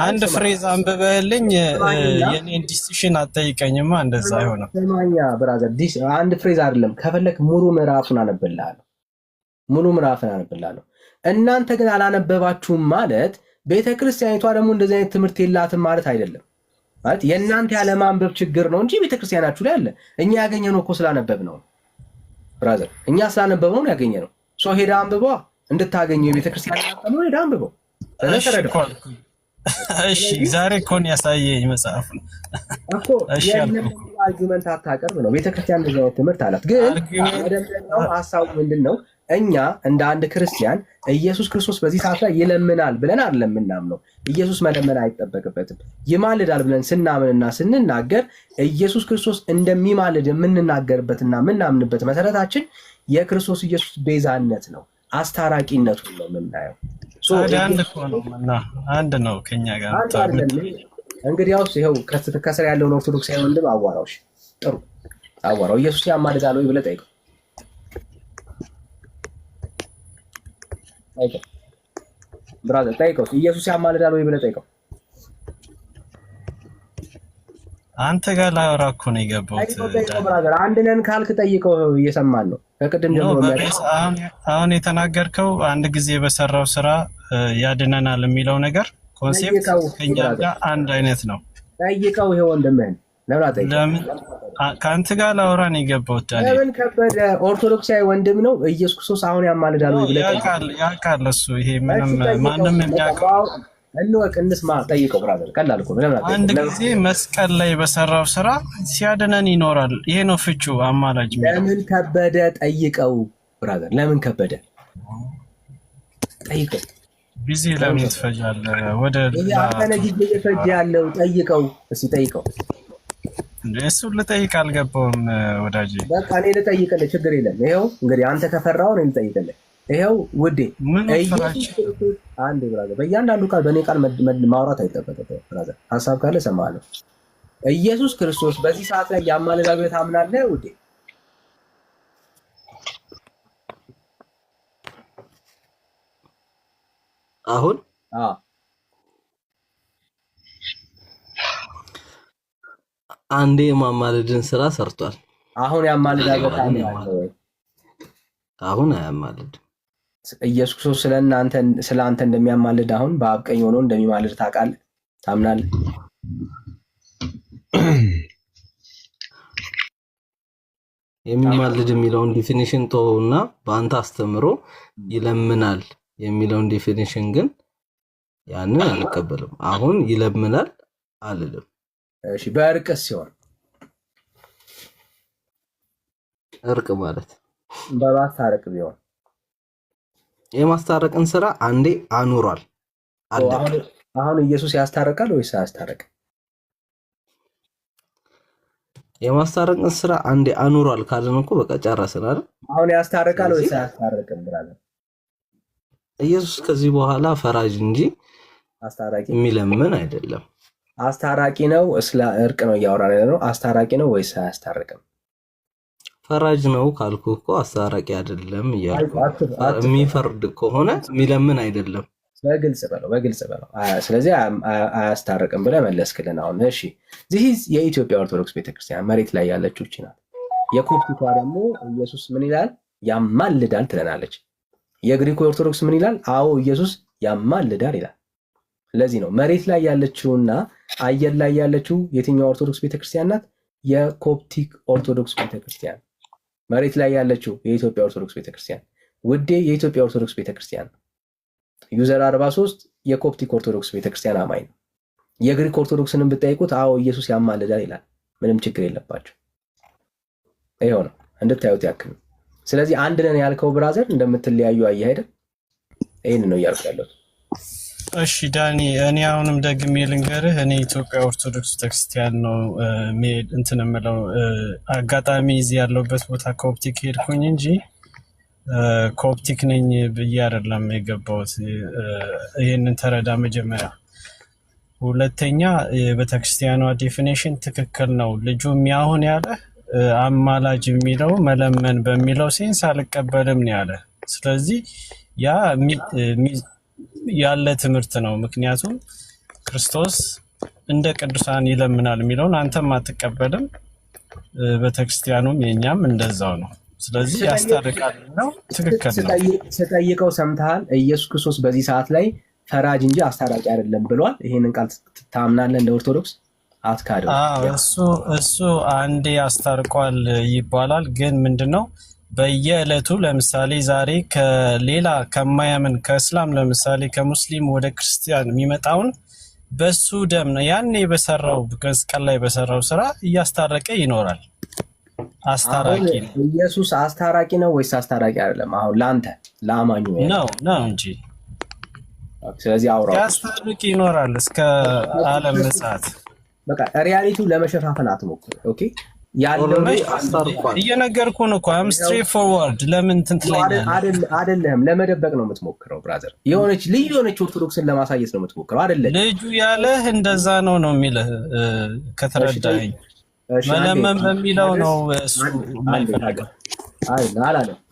Speaker 2: አንድ ፍሬዝ አንብበህልኝ የኔን ዲሲሽን አትጠይቀኝማ። እንደዛ አይሆንም። ሰማኛ ብራዘር፣ አንድ ፍሬዝ አይደለም። ከፈለክ ሙሉ ምዕራፉን አነብልሃለሁ። እናንተ ግን አላነበባችሁም ማለት ቤተክርስቲያኒቷ ደግሞ እንደዚህ አይነት ትምህርት የላትም ማለት አይደለም። ማለት የእናንተ ያለማንበብ ችግር ነው እንጂ ቤተክርስቲያናችሁ ላይ አለ። እኛ ያገኘነው እኮ ስላነበብ ነው ብራዘር። እኛ ስላነበብነው ነው ያገኘነው። ሰው ሄዳ አንብበዋ እንድታገኘው የቤተክርስቲያን ያቀመው ሄዳ አንብበው። እሺ ዛሬ ኮን ያሳየኝ መጽሐፍ ነው እኮ። አርጊውመንት አታቀርብ ነው። ቤተክርስቲያን እንደዚህ አይነት ትምህርት አላት። ግን ወደምነው ሐሳቡ ምንድነው? እኛ እንደ አንድ ክርስቲያን ኢየሱስ ክርስቶስ በዚህ ሰዓት ላይ ይለምናል ብለን አይደለም የምናምነው። ኢየሱስ መለመን አይጠበቅበትም። ይማልዳል ብለን ስናምንና ስንናገር ኢየሱስ ክርስቶስ እንደሚማልድ የምንናገርበትና የምናምንበት መሰረታችን የክርስቶስ ኢየሱስ ቤዛነት ነው፣ አስታራቂነቱን ነው የምናየው። አንድ ነው ከኛ ጋር እንግዲያውስ ይኸው ከስር ያለውን ኦርቶዶክሳዊ ወንድም አዋራዎች ጥሩ አዋራው። ኢየሱስ ያማልዳል ወይ ብለህ ጠይቀው። ብራዘር ጠይቀው። ኢየሱስ ያማልዳል ወይ ብለህ ጠይቀው።
Speaker 7: አንተ ጋር ላወራ እኮ ነው የገባሁት።
Speaker 2: ብራዘር አንድ ነን ካልክ ጠይቀው፣ እየሰማን ነው ከቅድም ጀምሮ።
Speaker 7: አሁን የተናገርከው አንድ ጊዜ በሰራው ስራ ያድነናል የሚለው ነገር ኮንሴፕት ከኛ ጋር አንድ አይነት ነው።
Speaker 2: ጠይቀው ይሄ ወንድምህን
Speaker 7: ለምን ከአንተ ጋር ላወራ ነው የገባሁት? ዳንኤል
Speaker 2: ለምን ከበደ ኦርቶዶክሳዊ ወንድም ነው። ኢየሱስ ክርስቶስ አሁን ያማልዳል ወይ ብለህ
Speaker 7: ያውቃል እሱ። ይሄ ምንም ማንም የሚያውቀው
Speaker 2: እንወቅ፣ እንስማ። ጠይቀው ብራዘር፣ ቀላል እኮ ነው።
Speaker 7: አንድ ጊዜ መስቀል ላይ በሰራው ስራ ሲያድነን ይኖራል። ይሄ ነው ፍቹ አማላጅ።
Speaker 2: ለምን ከበደ ጠይቀው ብራዘር፣ ለምን ከበደ ጠይቀው።
Speaker 7: ጊዜ ለምን ትፈጃለህ? ወደ
Speaker 2: አንተ ጊዜ እየፈጀ ያለው ጠይቀው፣ እስኪ ጠይቀው።
Speaker 7: እሱን ልጠይቅ አልገባውም ወዳጄ።
Speaker 2: በቃ እኔ ልጠይቅልህ፣ ችግር የለም። ይኸው እንግዲህ አንተ ከፈራው እኔ ልጠይቅልህ። ይኸው ውዴ፣ አንዴ ብራዘር፣ በእያንዳንዱ ቃል በእኔ ቃል ማውራት አይጠበቅብህም ብራዘር። ሀሳብ ካለ እሰማሃለሁ። ኢየሱስ ክርስቶስ በዚህ ሰዓት ላይ ያማልዳል ብለህ ታምናለህ ውዴ?
Speaker 1: አሁን አንዴ የማማለድን ስራ ሰርቷል።
Speaker 2: አሁን ያማልዳል ታምናለህ ወይ?
Speaker 1: አሁን አያማልድም።
Speaker 2: ኢየሱስ ክርስቶስ ስለ አንተ እንደሚያማልድ አሁን በአብ ቀኝ ሆኖ እንደሚማልድ ታውቃለህ? ታምናለህ?
Speaker 1: የሚማልድ የሚለውን ዲፊኒሽን ተውና በአንተ አስተምሮ ይለምናል የሚለውን ዲፊኒሽን ግን ያንን አልቀበልም። አሁን ይለምናል አልልም።
Speaker 2: እሺ፣ በእርቅስ ሲሆን
Speaker 1: እርቅ ማለት
Speaker 2: በማስታረቅ ቢሆን
Speaker 1: የማስታረቅን ስራ አንዴ አኑሯል።
Speaker 2: አሁን ኢየሱስ ያስታርቃል ወይስ አያስታርቅም?
Speaker 1: የማስታረቅን ስራ አንዴ አኑሯል ካልን እኮ በቃ ጨረስን አይደል?
Speaker 2: አሁን ያስታርቃል ወይስ አያስታርቅም ብራዘር?
Speaker 1: ኢየሱስ ከዚህ በኋላ ፈራጅ እንጂ
Speaker 2: አስታራቂ
Speaker 1: የሚለምን አይደለም።
Speaker 2: አስታራቂ ነው። ስለ እርቅ ነው እያወራን ያለው። አስታራቂ ነው ወይስ አያስታርቅም?
Speaker 1: ፈራጅ ነው ካልኩ እኮ አስታራቂ አይደለም እያልኩ። የሚፈርድ ከሆነ የሚለምን አይደለም።
Speaker 2: በግልጽ በለው። ስለዚህ አያስታርቅም ብለህ መለስክልን። አሁን እሺ፣ ይህ የኢትዮጵያ ኦርቶዶክስ ቤተክርስቲያን መሬት ላይ ያለችው እቺ ናት። የኮፕቲቷ ደግሞ ኢየሱስ ምን ይላል? ያማልዳል ትለናለች። የግሪኩ ኦርቶዶክስ ምን ይላል? አዎ ኢየሱስ ያማልዳል ይላል። ለዚህ ነው መሬት ላይ ያለችውና አየር ላይ ያለችው የትኛው ኦርቶዶክስ ቤተክርስቲያን ናት? የኮፕቲክ ኦርቶዶክስ ቤተክርስቲያን። መሬት ላይ ያለችው የኢትዮጵያ ኦርቶዶክስ ቤተክርስቲያን ውዴ፣ የኢትዮጵያ ኦርቶዶክስ ቤተክርስቲያን ዩዘር 43 የኮፕቲክ ኦርቶዶክስ ቤተክርስቲያን አማኝ ነው። የግሪክ ኦርቶዶክስንም ብትጠይቁት አዎ ኢየሱስ ያማልዳል ይላል። ምንም ችግር የለባቸው። ይሄው ነው እንድታዩት ያክል። ስለዚህ አንድ ነን ያልከው ብራዘር እንደምትለያዩ አየህ አይደል? ይሄን ነው እያልኩ ያለሁት።
Speaker 7: እሺ ዳኒ፣ እኔ አሁንም ደግሜ ልንገርህ፣ እኔ ኢትዮጵያ ኦርቶዶክስ ቤተክርስቲያን ነው እንትን የምለው። አጋጣሚ እዚህ ያለሁበት ቦታ ኮፕቲክ ሄድኩኝ እንጂ ኮፕቲክ ነኝ ብዬ አይደለም የገባሁት። ይህንን ተረዳ መጀመሪያ። ሁለተኛ የቤተክርስቲያኗ ዴፊኔሽን ትክክል ነው። ልጁ የሚያሁን ያለ አማላጅ የሚለው መለመን በሚለው ሴንስ አልቀበልም ነው ያለ። ስለዚህ ያ ያለ ትምህርት ነው። ምክንያቱም ክርስቶስ እንደ ቅዱሳን ይለምናል የሚለውን አንተም አትቀበልም፣ ቤተክርስቲያኑም የኛም እንደዛው ነው። ስለዚህ ያስታርቃል ነው ትክክል ነው።
Speaker 2: ስጠይቀው ሰምተሃል? ኢየሱስ ክርስቶስ በዚህ ሰዓት ላይ ፈራጅ እንጂ አስታራቂ አይደለም ብሏል። ይሄንን ቃል ታምናለህ? እንደ ኦርቶዶክስ አትካደው።
Speaker 7: እሱ አንዴ አስታርቋል ይባላል። ግን ምንድነው በየዕለቱ ለምሳሌ ዛሬ ከሌላ ከማያምን ከእስላም ለምሳሌ ከሙስሊም ወደ ክርስቲያን የሚመጣውን በሱ ደም ነው ያኔ በሰራው መስቀል ላይ በሰራው ስራ እያስታረቀ ይኖራል። አስታራቂ ነው።
Speaker 2: ኢየሱስ አስታራቂ ነው ወይስ አስታራቂ አይደለም? አሁን ለአንተ ለአማኙ
Speaker 7: ነው እንጂ።
Speaker 2: ስለዚህ አውራው
Speaker 7: ያስታርቅ ይኖራል እስከ ዓለም ምጽአት።
Speaker 2: በቃ ሪያሊቲው ለመሸፋፈን አትሞክር። ኦኬ ያለው
Speaker 1: አስታርቋል
Speaker 7: እየነገርኩ ነው እኮ አም ስትሬት ፎርዋርድ። ለምን ትንትለኛለህ?
Speaker 2: አይደለም ለመደበቅ ነው የምትሞክረው ብራዘር። የሆነች ልዩ የሆነች ኦርቶዶክስን ለማሳየት ነው የምትሞክረው አይደለም። ልጁ
Speaker 7: ያለህ እንደዛ ነው የሚልህ ከተረዳኸኝ። መለመን በሚለው ነው እሱ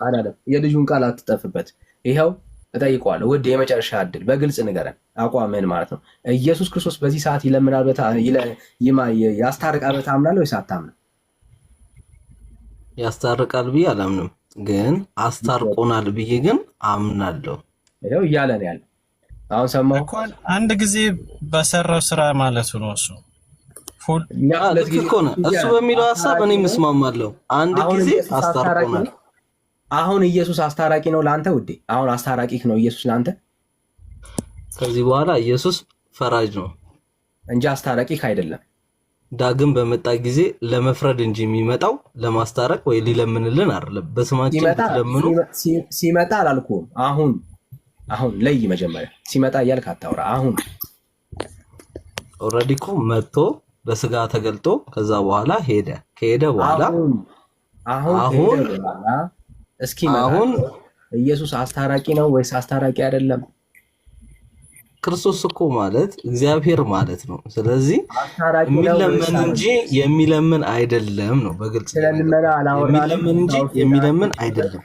Speaker 2: አላለም። የልጁን ቃል አትጠፍበት። ይኸው እጠይቀዋለሁ። ውድ የመጨረሻ እድል በግልጽ ንገረን፣ አቋምህን ማለት ነው። ኢየሱስ ክርስቶስ በዚህ ሰዓት ይለምናል ያስታርቃል ታምናለህ ወይስ አታምንም?
Speaker 1: ያስታርቃል ብዬ አላምንም፣ ግን አስታርቆናል ብዬ ግን አምናለሁ።
Speaker 2: ይኸው እያለ ነው ያለ። አሁን ሰማሁ።
Speaker 7: አንድ ጊዜ በሰራው ስራ ማለቱ ነው እሱ።
Speaker 1: ልክ እኮ ነው እሱ በሚለው ሀሳብ እኔ እስማማለሁ። አንድ ጊዜ አስታርቆናል።
Speaker 2: አሁን ኢየሱስ አስታራቂ ነው ለአንተ ውዴ? አሁን አስታራቂህ ነው ኢየሱስ ለአንተ?
Speaker 1: ከዚህ በኋላ ኢየሱስ ፈራጅ ነው
Speaker 2: እንጂ አስታራቂህ አይደለም።
Speaker 1: ዳግም በመጣ ጊዜ ለመፍረድ እንጂ የሚመጣው ለማስታረቅ ወይ ሊለምንልን አይደለም። በስማችን ለምኑ
Speaker 2: ሲመጣ አላልኩም። አሁን ለይ መጀመሪያ ሲመጣ እያልክ አታውራ። አሁን
Speaker 1: ኦልሬዲ እኮ መጥቶ በስጋ ተገልጦ ከዛ በኋላ ሄደ። ከሄደ በኋላ አሁን
Speaker 2: እስኪ አሁን ኢየሱስ አስታራቂ ነው ወይስ አስታራቂ አይደለም?
Speaker 1: ክርስቶስ እኮ ማለት እግዚአብሔር ማለት ነው። ስለዚህ የሚለምን እንጂ የሚለምን አይደለም ነው በግልጽ የሚለምን እንጂ የሚለምን አይደለም።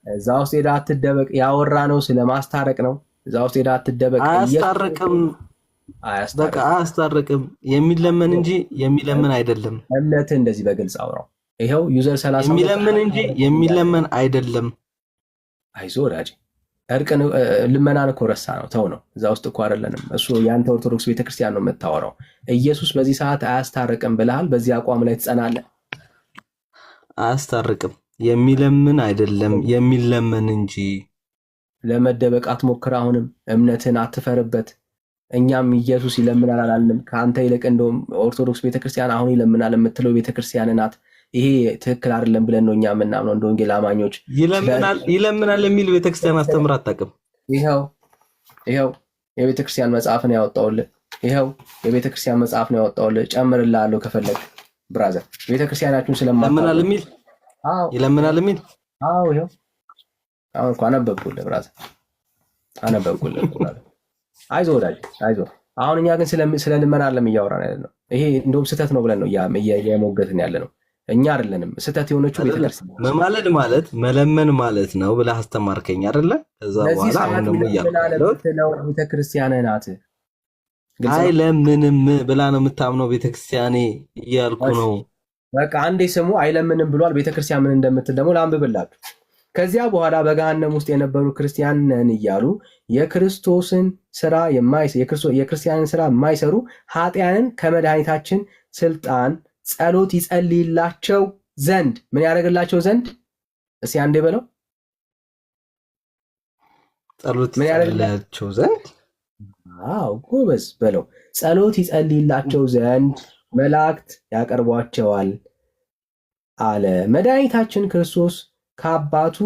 Speaker 2: እዛ ውስጥ ሄዳ አትደበቅ። ያወራ ነው ስለማስታረቅ ነው። እዛ ውስጥ ሄዳ አትደበቅ።
Speaker 1: አያስታርቅም፣ በቃ አያስታርቅም። የሚለምን እንጂ የሚለምን አይደለም።
Speaker 2: እምነት እንደዚህ በግልጽ አውራው። ይሄው ዩዘር 30
Speaker 1: የሚለምን እንጂ የሚለምን አይደለም።
Speaker 2: አይዞ ወዳጅ እርቅ ልመናን እኮ ረሳ ነው ተው ነው። እዛ ውስጥ እኮ አይደለንም። እሱ የአንተ ኦርቶዶክስ ቤተክርስቲያን ነው የምታወራው። ኢየሱስ በዚህ ሰዓት አያስታርቅም ብለሃል። በዚህ አቋም ላይ ትጸናለህ?
Speaker 1: አያስታርቅም፣ የሚለምን አይደለም የሚለምን እንጂ።
Speaker 2: ለመደበቅ አትሞክር። አሁንም እምነትን አትፈርበት። እኛም ኢየሱስ ይለምናል አላልንም። ከአንተ ይልቅ እንደውም ኦርቶዶክስ ቤተክርስቲያን አሁን ይለምናል የምትለው ቤተክርስቲያን ናት። ይሄ ትክክል አይደለም ብለን ነው እኛ የምናምነው እንደ ወንጌል አማኞች።
Speaker 1: ይለምናል የሚል ቤተክርስቲያን አስተምር አታውቅም። ይኸው
Speaker 2: የቤተክርስቲያን መጽሐፍ ነው ያወጣውልህ። ይኸው የቤተክርስቲያን መጽሐፍ ነው ያወጣውልህ። ጨምርልሃለሁ ከፈለግ ብራዘር። ቤተክርስቲያናችሁን
Speaker 1: ስለማታውቁ ይለምናል የሚል
Speaker 2: ይኸው አሁን እኮ አነበብኩልህ ብራዘር፣ አነበብኩልህ ብራዘር። አይዞህ ወዳጅ አይዞህ። አሁን እኛ ግን ስለ ልመና አይደለም እያወራን ያለ ነው። ይሄ እንደውም ስህተት ነው ብለን ነው እየሞገትን ያለ ነው። እኛ አይደለንም ስህተት የሆነችው ቤተክርስቲያን።
Speaker 1: መማለድ ማለት መለመን ማለት ነው ብለህ አስተማርከኝ አይደለ? ከዛ በኋላ አሁን ደግሞ
Speaker 2: እያለው ቤተክርስቲያን ናት።
Speaker 1: አይለምንም ብላ ነው የምታምነው ቤተክርስቲያኔ እያልኩ ነው።
Speaker 2: በቃ አንዴ ስሙ አይለምንም ብሏል። ቤተክርስቲያን ምን እንደምትል ደግሞ ላንብብላችሁ። ከዚያ በኋላ በገሃነም ውስጥ የነበሩ ክርስቲያን ነን እያሉ የክርስቶስን ስራ የክርስቲያንን ስራ የማይሰሩ ኃጢያንን ከመድኃኒታችን ስልጣን ጸሎት ይጸልይላቸው ዘንድ ምን ያደርግላቸው ዘንድ? እስኪ አንዴ በለው።
Speaker 1: ጸሎት ይጸልይላቸው ዘንድ።
Speaker 2: አዎ ጎበዝ በለው። ጸሎት ይጸልይላቸው ዘንድ መላእክት ያቀርቧቸዋል አለ። መድኃኒታችን ክርስቶስ ከአባቱ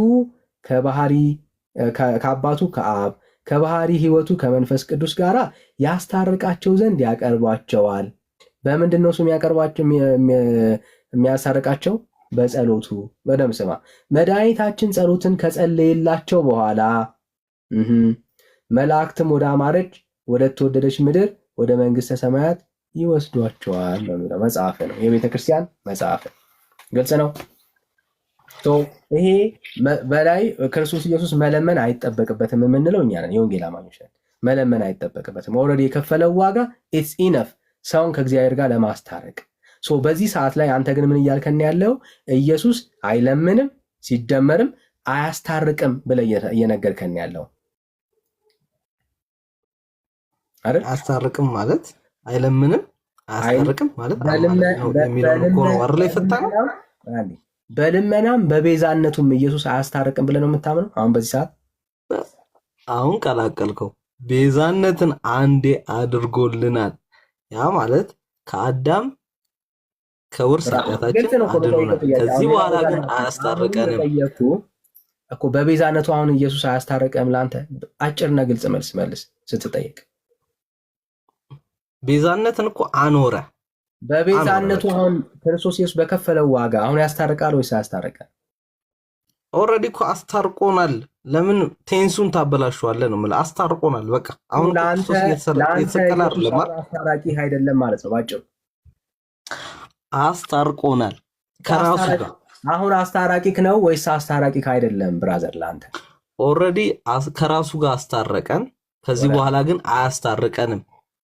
Speaker 2: ከአብ ከባህሪ ሕይወቱ ከመንፈስ ቅዱስ ጋር ያስታርቃቸው ዘንድ ያቀርቧቸዋል። በምንድን ነው እሱ የሚያስታርቃቸው? በጸሎቱ። በደምብ ስማ። መድኃኒታችን ጸሎትን ከጸለየላቸው በኋላ መላእክትም ወደ አማረች ወደ ተወደደች ምድር ወደ መንግስተ ሰማያት ይወስዷቸዋል በሚለው መጽሐፍ ነው። የቤተ ክርስቲያን መጽሐፍ ግልጽ ነው። ይሄ በላይ ክርስቶስ ኢየሱስ መለመን አይጠበቅበትም የምንለው እኛ ነን፣ የወንጌል አማኞች ነን። መለመን አይጠበቅበትም። ኦልሬዲ የከፈለው ዋጋ ኢትስ ኢነፍ ሰውን ከእግዚአብሔር ጋር ለማስታረቅ። በዚህ ሰዓት ላይ አንተ ግን ምን እያልከን ያለው? ኢየሱስ አይለምንም ሲደመርም አያስታርቅም ብለህ እየነገርከን ያለው አይደል?
Speaker 1: አያስታርቅም ማለት አይለምንም አያስታርቅም ማለት የሚለውን እኮ ነው አይደል? የፈታነው
Speaker 2: በልመናም በቤዛነቱም ኢየሱስ አያስታርቅም ብለህ ነው የምታምነው? አሁን በዚህ ሰዓት
Speaker 1: አሁን ቀላቀልከው። ቤዛነትን አንዴ አድርጎልናል። ያ ማለት ከአዳም ከውርስ ኃጢአታችን አድኖናል። ከዚህ በኋላ ግን አያስታርቀንም
Speaker 2: እኮ። በቤዛነቱ አሁን ኢየሱስ አያስታርቅም ለአንተ? አጭርና ግልጽ መልስ ስትጠየቅ።
Speaker 1: ቤዛነትን እኮ አኖረ።
Speaker 2: በቤዛነቱ አሁን ክርስቶስ ኢየሱስ በከፈለው ዋጋ አሁን ያስታርቃል ወይስ አያስታርቃል?
Speaker 1: ኦልሬዲ እኮ አስታርቆናል። ለምን ቴንሱን ታበላሽዋለህ ነው የምልህ። አስታርቆናል በቃ። አሁን ክርስቶስ እየተሰቀለ አይደለም
Speaker 2: አስታራቂ አይደለም ማለት ነው ባጭሩ።
Speaker 1: አስታርቆናል ከራሱ ጋር።
Speaker 2: አሁን አስታራቂክ ነው ወይስ አስታራቂክ አይደለም? ብራዘር ለአንተ
Speaker 1: ኦልሬዲ ከራሱ ጋር አስታረቀን። ከዚህ በኋላ ግን አያስታርቀንም።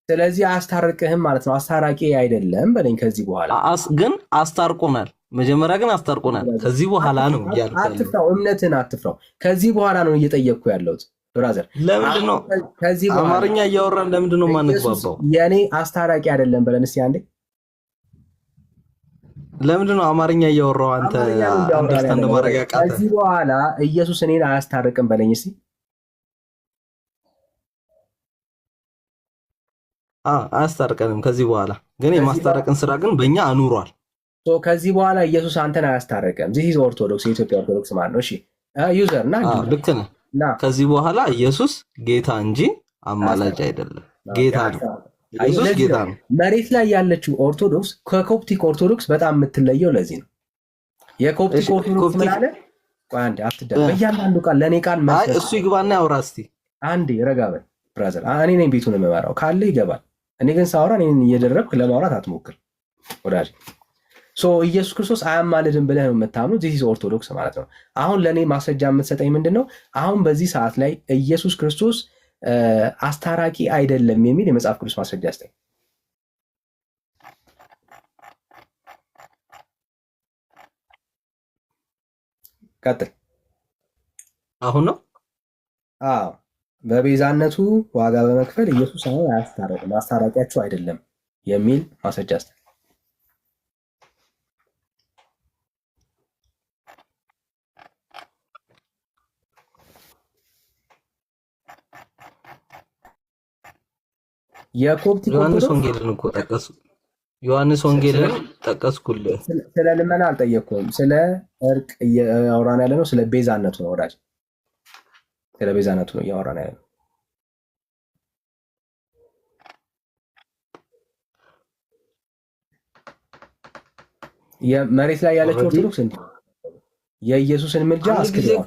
Speaker 2: ስለዚህ አያስታርቅህም ማለት ነው። አስታራቂ አይደለም በለኝ። ከዚህ በኋላ
Speaker 1: ግን አስታርቆናል። መጀመሪያ ግን አስታርቆናል። ከዚህ በኋላ ነው እያልኩ ያለው።
Speaker 2: አትፍራው፣ እምነትን አትፍራው። ከዚህ በኋላ ነው እየጠየቅኩ ያለሁት ብራዘር።
Speaker 1: ለምንድን ነው አማርኛ እያወራን ለምንድን ነው የማንግባባው?
Speaker 2: የኔ አስታራቂ አይደለም በለን እስኪ አንዴ።
Speaker 1: ለምንድን ነው አማርኛ እያወራው አንተ አንደርስታንድ ማድረግ ያቃተህ?
Speaker 2: ከዚህ በኋላ ኢየሱስ እኔን አያስታርቅም በለኝ እስኪ።
Speaker 1: አያስታርቀንም ከዚህ በኋላ ግን የማስታረቅን ስራ ግን በእኛ አኑሯል።
Speaker 2: ከዚህ በኋላ ኢየሱስ አንተን አያስታርቅም። ዚህ ኦርቶዶክስ፣ የኢትዮጵያ ኦርቶዶክስ ማለት ነው። እሺ ዩዘር እና
Speaker 1: ልክ ነህ። ከዚህ በኋላ ኢየሱስ ጌታ እንጂ አማላጅ አይደለም። ጌታ ነው። ኢየሱስ ጌታ ነው።
Speaker 2: መሬት ላይ ያለችው ኦርቶዶክስ ከኮፕቲክ ኦርቶዶክስ በጣም የምትለየው ለዚህ ነው። የኮፕቲክ ኦርቶዶክስ ምን አለ? አንዴ አትደብ በእያንዳንዱ ቃል ለእኔ ቃል
Speaker 1: እሱ ይግባና ያውራ እስኪ።
Speaker 2: አንዴ ረጋ በል ብራዘር። እኔ ነኝ ቤቱን የምመራው፣ ካለ ይገባል። እኔ ግን ሳወራ እኔን እየደረብክ ለማውራት አትሞክር ወዳጅ። ኢየሱስ ክርስቶስ አያማልድም ብለህ ነው የምታምኑት። ዚህ ኦርቶዶክስ ማለት ነው። አሁን ለእኔ ማስረጃ የምትሰጠኝ ምንድን ነው? አሁን በዚህ ሰዓት ላይ ኢየሱስ ክርስቶስ አስታራቂ አይደለም የሚል የመጽሐፍ ቅዱስ ማስረጃ ስጠኝ። ቀጥል።
Speaker 1: አሁን ነው
Speaker 2: በቤዛነቱ ዋጋ በመክፈል ኢየሱስ አሁን አያስታርቅም፣ አስታራቂያችሁ አይደለም የሚል ማስረጃ ስጠኝ። የኮፕቲክ
Speaker 1: ዮሐንስ ወንጌልን እኮ ጠቀሱ። ዮሐንስ ወንጌልን ጠቀስኩልህ።
Speaker 2: ስለ ልመና አልጠየቅኩም። ስለ እርቅ እያወራን ያለ ነው። ስለ ቤዛነቱ ነው ወዳጅ፣ ስለ ቤዛነቱ ነው እያወራን ያለ ነው። የመሬት ላይ ያለችው ኦርቶዶክስ እንዴ የኢየሱስን ምልጃ አስክደዋል።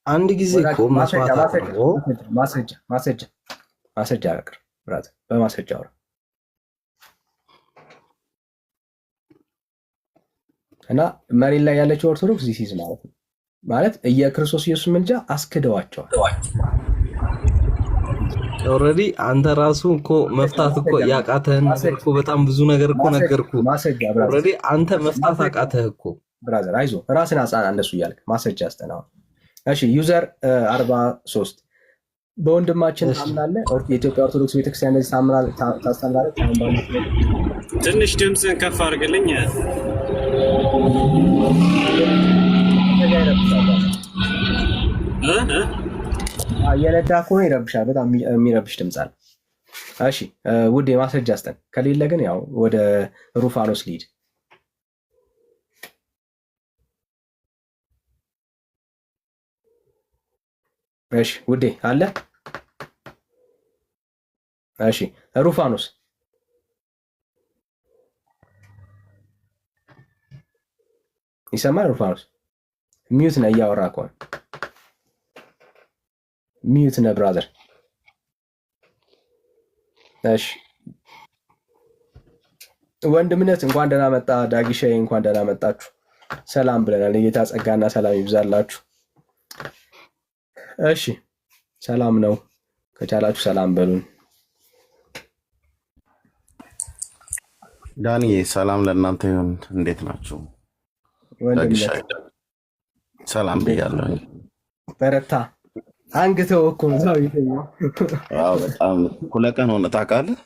Speaker 1: አንድ ጊዜ እኮ
Speaker 2: ማስረጃ አቅርብ ብራዘር፣ በማስረጃ አውራ እና መሬት ላይ ያለችው ኦርቶዶክስ ዚስ ማለት ነው። ማለት የክርስቶስ ኢየሱስ ምልጃ አስክደዋቸዋል።
Speaker 1: ኦልሬዲ አንተ ራሱ እኮ መፍታት እኮ ያቃተህን ነገር እኮ በጣም ብዙ ነገር እኮ ነገርኩህ። ኦልሬዲ አንተ መፍታት አቃተህ እኮ
Speaker 2: ብራዘር። አይዞ ራስን አጻና እንደሱ እያልክ ማስረጃ አስጠናው። እሺ ዩዘር 43 በወንድማችን ታምናለህ? የኢትዮጵያ ኦርቶዶክስ ቤተክርስቲያን እንደዚህ ታስተምራለች?
Speaker 7: ትንሽ ድምፅህን ከፍ አድርግልኝ።
Speaker 2: እየነዳ ከሆነ ይረብሻል። በጣም የሚረብሽ ድምፅ አለ። እሺ ውዴ ማስረጃ አስጠን። ከሌለ ግን ያው ወደ ሩፋኖስ ሊድ። እሺ ውዴ አለ። እሺ ሩፋኖስ ይሰማል? ሩፋኖስ ሚዩት ነህ፣ እያወራ ከሆነ ሚዩት ነህ ብራዘር። እሺ ወንድምነት እንኳን ደህና መጣ። ዳጊሻዬ እንኳን ደህና መጣችሁ። ሰላም ብለናል። የጌታ ጸጋና ሰላም ይብዛላችሁ። እሺ ሰላም ነው። ከቻላችሁ ሰላም በሉን።
Speaker 8: ዳኒ ሰላም ለእናንተ ይሁን። እንዴት ናችሁ? ሰላም ብያለሁ።
Speaker 2: በረታ አንግተው እኮ ነው ይተኛው።
Speaker 8: በጣም ሁለት ቀን ሆነ ታውቃለህ።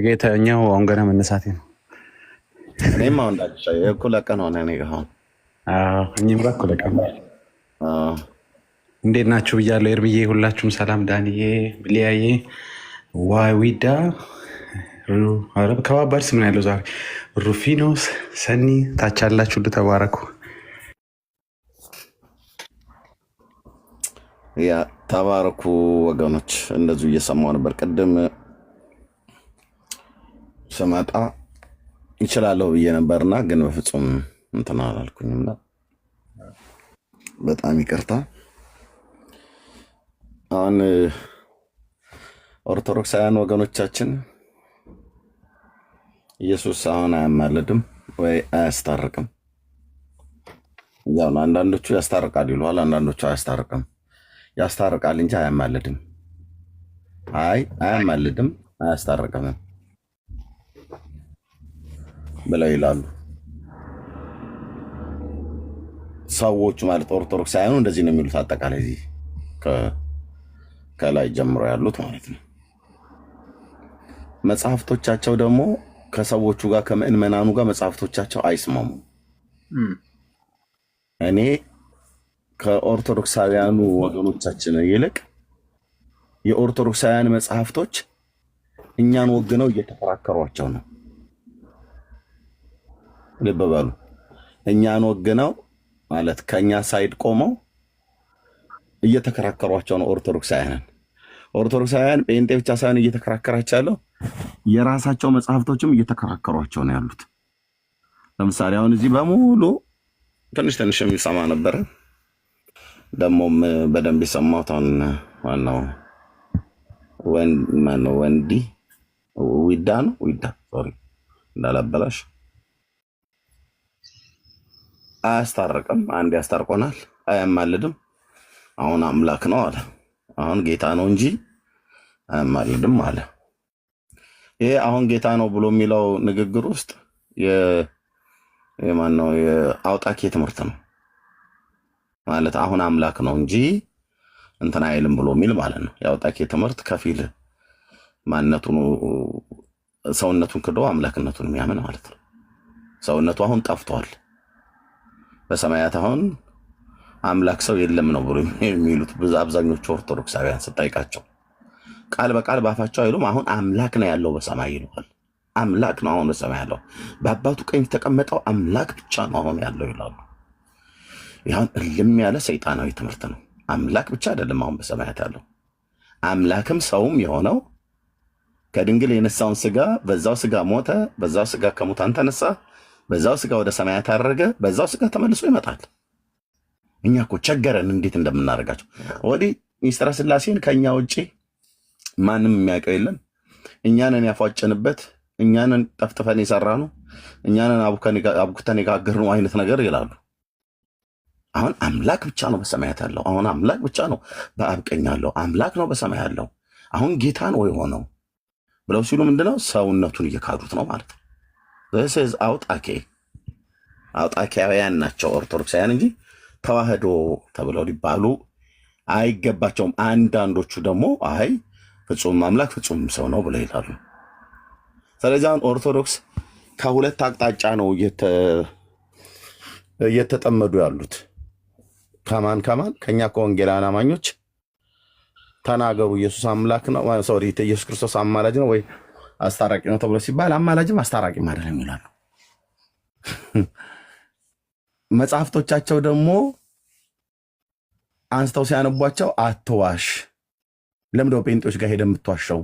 Speaker 3: ጌታኛው አሁን ገና መነሳቴ ነው።
Speaker 8: እኔም አሁን እኩለ ቀን ሆነ እኔ ጋር አሁን።
Speaker 3: እኔም ጋር እኩለ ቀን። እንዴት ናችሁ ብያለሁ። ኤርብዬ ሁላችሁም ሰላም። ዳንዬ፣ ብሊያዬ፣ ዋዊዳ ከባባድ ስም ነው ያለው ዛሬ። ሩፊኖስ፣ ሰኒ ታች ያላችሁ ተባረኩ።
Speaker 8: ያ ተባረኩ ወገኖች። እንደዚሁ እየሰማሁ ነበር ቅድም ስመጣ ይችላለሁ ብዬ ነበርና ግን በፍጹም እንትን አላልኩኝም። በጣም ይቅርታ። አሁን ኦርቶዶክሳውያን ወገኖቻችን ኢየሱስ አሁን አያማልድም ወይ አያስታርቅም? ያው አንዳንዶቹ ያስታርቃል ይሏል፣ አንዳንዶቹ አያስታርቅም። ያስታርቃል እንጂ አያማልድም። አያማልድም አያስታርቅም ብለው ይላሉ ሰዎች ማለት ኦርቶዶክሳውያኑ እንደዚህ ነው የሚሉት። አጠቃላይ እዚህ ከላይ ጀምሮ ያሉት ማለት ነው። መጽሐፍቶቻቸው ደግሞ ከሰዎቹ ጋር ከምዕመናኑ ጋር መጽሐፍቶቻቸው አይስማሙም። እኔ ከኦርቶዶክሳውያኑ ወገኖቻችን ይልቅ የኦርቶዶክሳውያን መጽሐፍቶች እኛን ወግነው እየተከራከሯቸው ነው። ልብ በሉ። እኛን ወግነው ማለት ከኛ ሳይድ ቆመው እየተከራከሯቸው ነው ኦርቶዶክሳውያን ጴንጤ ብቻ ሳይሆን እየተከራከራቸው ያለው የራሳቸው መጽሐፍቶችም እየተከራከሯቸው ነው ያሉት። ለምሳሌ አሁን እዚህ በሙሉ ትንሽ የሚሰማ ነበረ። ደግሞም በደንብ የሰማሁት ዋናው ወንዲ ዊዳ ሶሪ እንዳላበላሽ አያስታርቅም። አንድ ያስታርቆናል፣ አያማልድም። አሁን አምላክ ነው አለ። አሁን ጌታ ነው እንጂ አያማልድም አለ። ይሄ አሁን ጌታ ነው ብሎ የሚለው ንግግር ውስጥ የማነው የአውጣኬ ትምህርት ነው ማለት አሁን አምላክ ነው እንጂ እንትን አይልም ብሎ የሚል ማለት ነው። የአውጣኬ ትምህርት ከፊል ማንነቱን ሰውነቱን ክዶ አምላክነቱን የሚያምን ማለት ነው። ሰውነቱ አሁን ጠፍቷል። በሰማያት አሁን አምላክ ሰው የለም ነው ብሎ የሚሉት አብዛኞቹ ኦርቶዶክሳውያን ስጠይቃቸው ቃል በቃል ባፋቸው አይሉም። አሁን አምላክ ነው ያለው በሰማይ ይለዋል። አምላክ ነው አሁን በሰማይ ያለው፣ በአባቱ ቀኝ የተቀመጠው አምላክ ብቻ ነው አሁን ያለው ይላሉ። ይሁን እልም ያለ ሰይጣናዊ ትምህርት ነው። አምላክ ብቻ አይደለም አሁን በሰማያት ያለው፣ አምላክም ሰውም የሆነው ከድንግል የነሳውን ስጋ በዛው ስጋ ሞተ፣ በዛው ስጋ ከሙታን ተነሳ፣ በዛው ስጋ ወደ ሰማያት አረገ፣ በዛው ስጋ ተመልሶ ይመጣል። እኛ እኮ ቸገረን እንዴት እንደምናደርጋቸው። ወዲህ ሚስጥረ ስላሴን ከኛ ውጪ ማንም የሚያውቀው የለም። እኛንን ያፏጨንበት፣ እኛንን ጠፍጥፈን የሰራ ነው፣ እኛንን አብኩተን የጋገርነው አይነት ነገር ይላሉ። አሁን አምላክ ብቻ ነው በሰማያት ያለው፣ አሁን አምላክ ብቻ ነው በአብ ቀኝ ያለው፣ አምላክ ነው በሰማይ ያለው፣ አሁን ጌታ ነው የሆነው ብለው ሲሉ ምንድነው ሰውነቱን እየካዱት ነው ማለት ነው። this አውጣኪያውያን ናቸው ኦርቶዶክሳውያን እንጂ ተዋህዶ ተብለው ሊባሉ አይገባቸውም። አንዳንዶቹ ደግሞ አይ ፍጹም አምላክ ፍጹም ሰው ነው ብለው ይላሉ። ስለዚህ አሁን ኦርቶዶክስ ከሁለት አቅጣጫ ነው እየተጠመዱ ያሉት። ከማን ከኛ ከወንጌላውያን አማኞች ተናገሩ ኢየሱስ አምላክ ነው ሶሪ ኢየሱስ ክርስቶስ አማላጅ ነው ወይ አስታራቂ ነው ተብሎ ሲባል አማላጅም አስታራቂም አይደለም ይላሉ። መጽሐፍቶቻቸው ደግሞ አንስተው ሲያነቧቸው አትዋሽ፣ ለምንድነው ጴንጤዎች ጋር ሄደህ የምትዋሸው?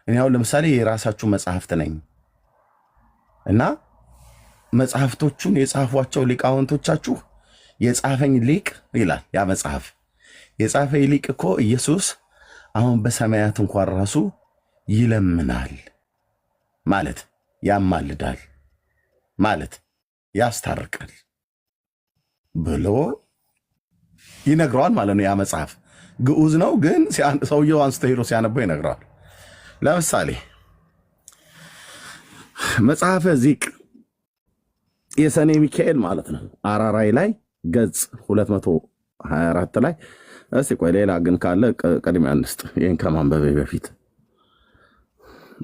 Speaker 8: እኔ አሁን ለምሳሌ የራሳችሁ መጽሐፍት ነኝ እና መጽሐፍቶቹን የጻፏቸው ሊቃውንቶቻችሁ የጻፈኝ ሊቅ ይላል። ያ መጽሐፍ የጻፈኝ ሊቅ እኮ ኢየሱስ አሁን በሰማያት እንኳን ራሱ ይለምናል ማለት ያማልዳል ማለት ያስታርቃል ብሎ ይነግረዋል ማለት ነው። ያ መጽሐፍ ግዑዝ ነው፣ ግን ሰውየው አንስቶ ሄዶ ሲያነበው ይነግረዋል። ለምሳሌ መጽሐፈ ዚቅ የሰኔ ሚካኤል ማለት ነው አራራይ ላይ ገጽ 224 ላይ እስቲ ቆይ ሌላ ግን ካለ ቀድሚያ እንስጥ ይሄን ከማንበቤ በፊት።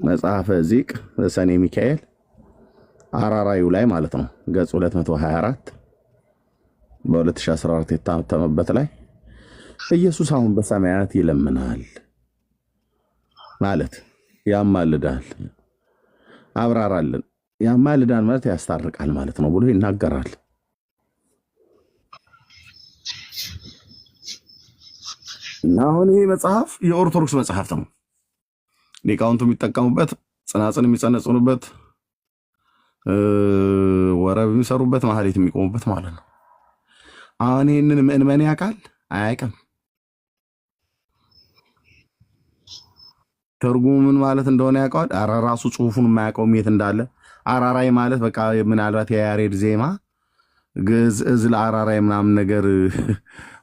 Speaker 8: መጽሐፈ ዚቅ የሰኔ ሚካኤል አራራዩ ላይ ማለት ነው ገጽ 224 በ2014 የታተመበት ላይ ኢየሱስ አሁን በሰማያት ይለምናል ማለት ያማልዳል፣ አብራራልን። ያማልዳል ማለት ያስታርቃል ማለት ነው ብሎ ይናገራል። እና አሁን ይሄ መጽሐፍ የኦርቶዶክስ መጽሐፍ ነው። ሊቃውንቱ የሚጠቀሙበት፣ ጽናጽን የሚጸነጽኑበት፣ ወረብ የሚሰሩበት፣ ማህሌት የሚቆሙበት ማለት ነው። አሁን ይህንን ምእመን ያውቃል አያውቅም? ትርጉሙ ምን ማለት እንደሆነ ያውቀዋል? ኧረ ራሱ ጽሁፉን የማያውቀውም የት እንዳለ አራራይ ማለት በቃ ምናልባት የያሬድ ዜማ ግዕዝ እዝል አራራይ ምናምን ነገር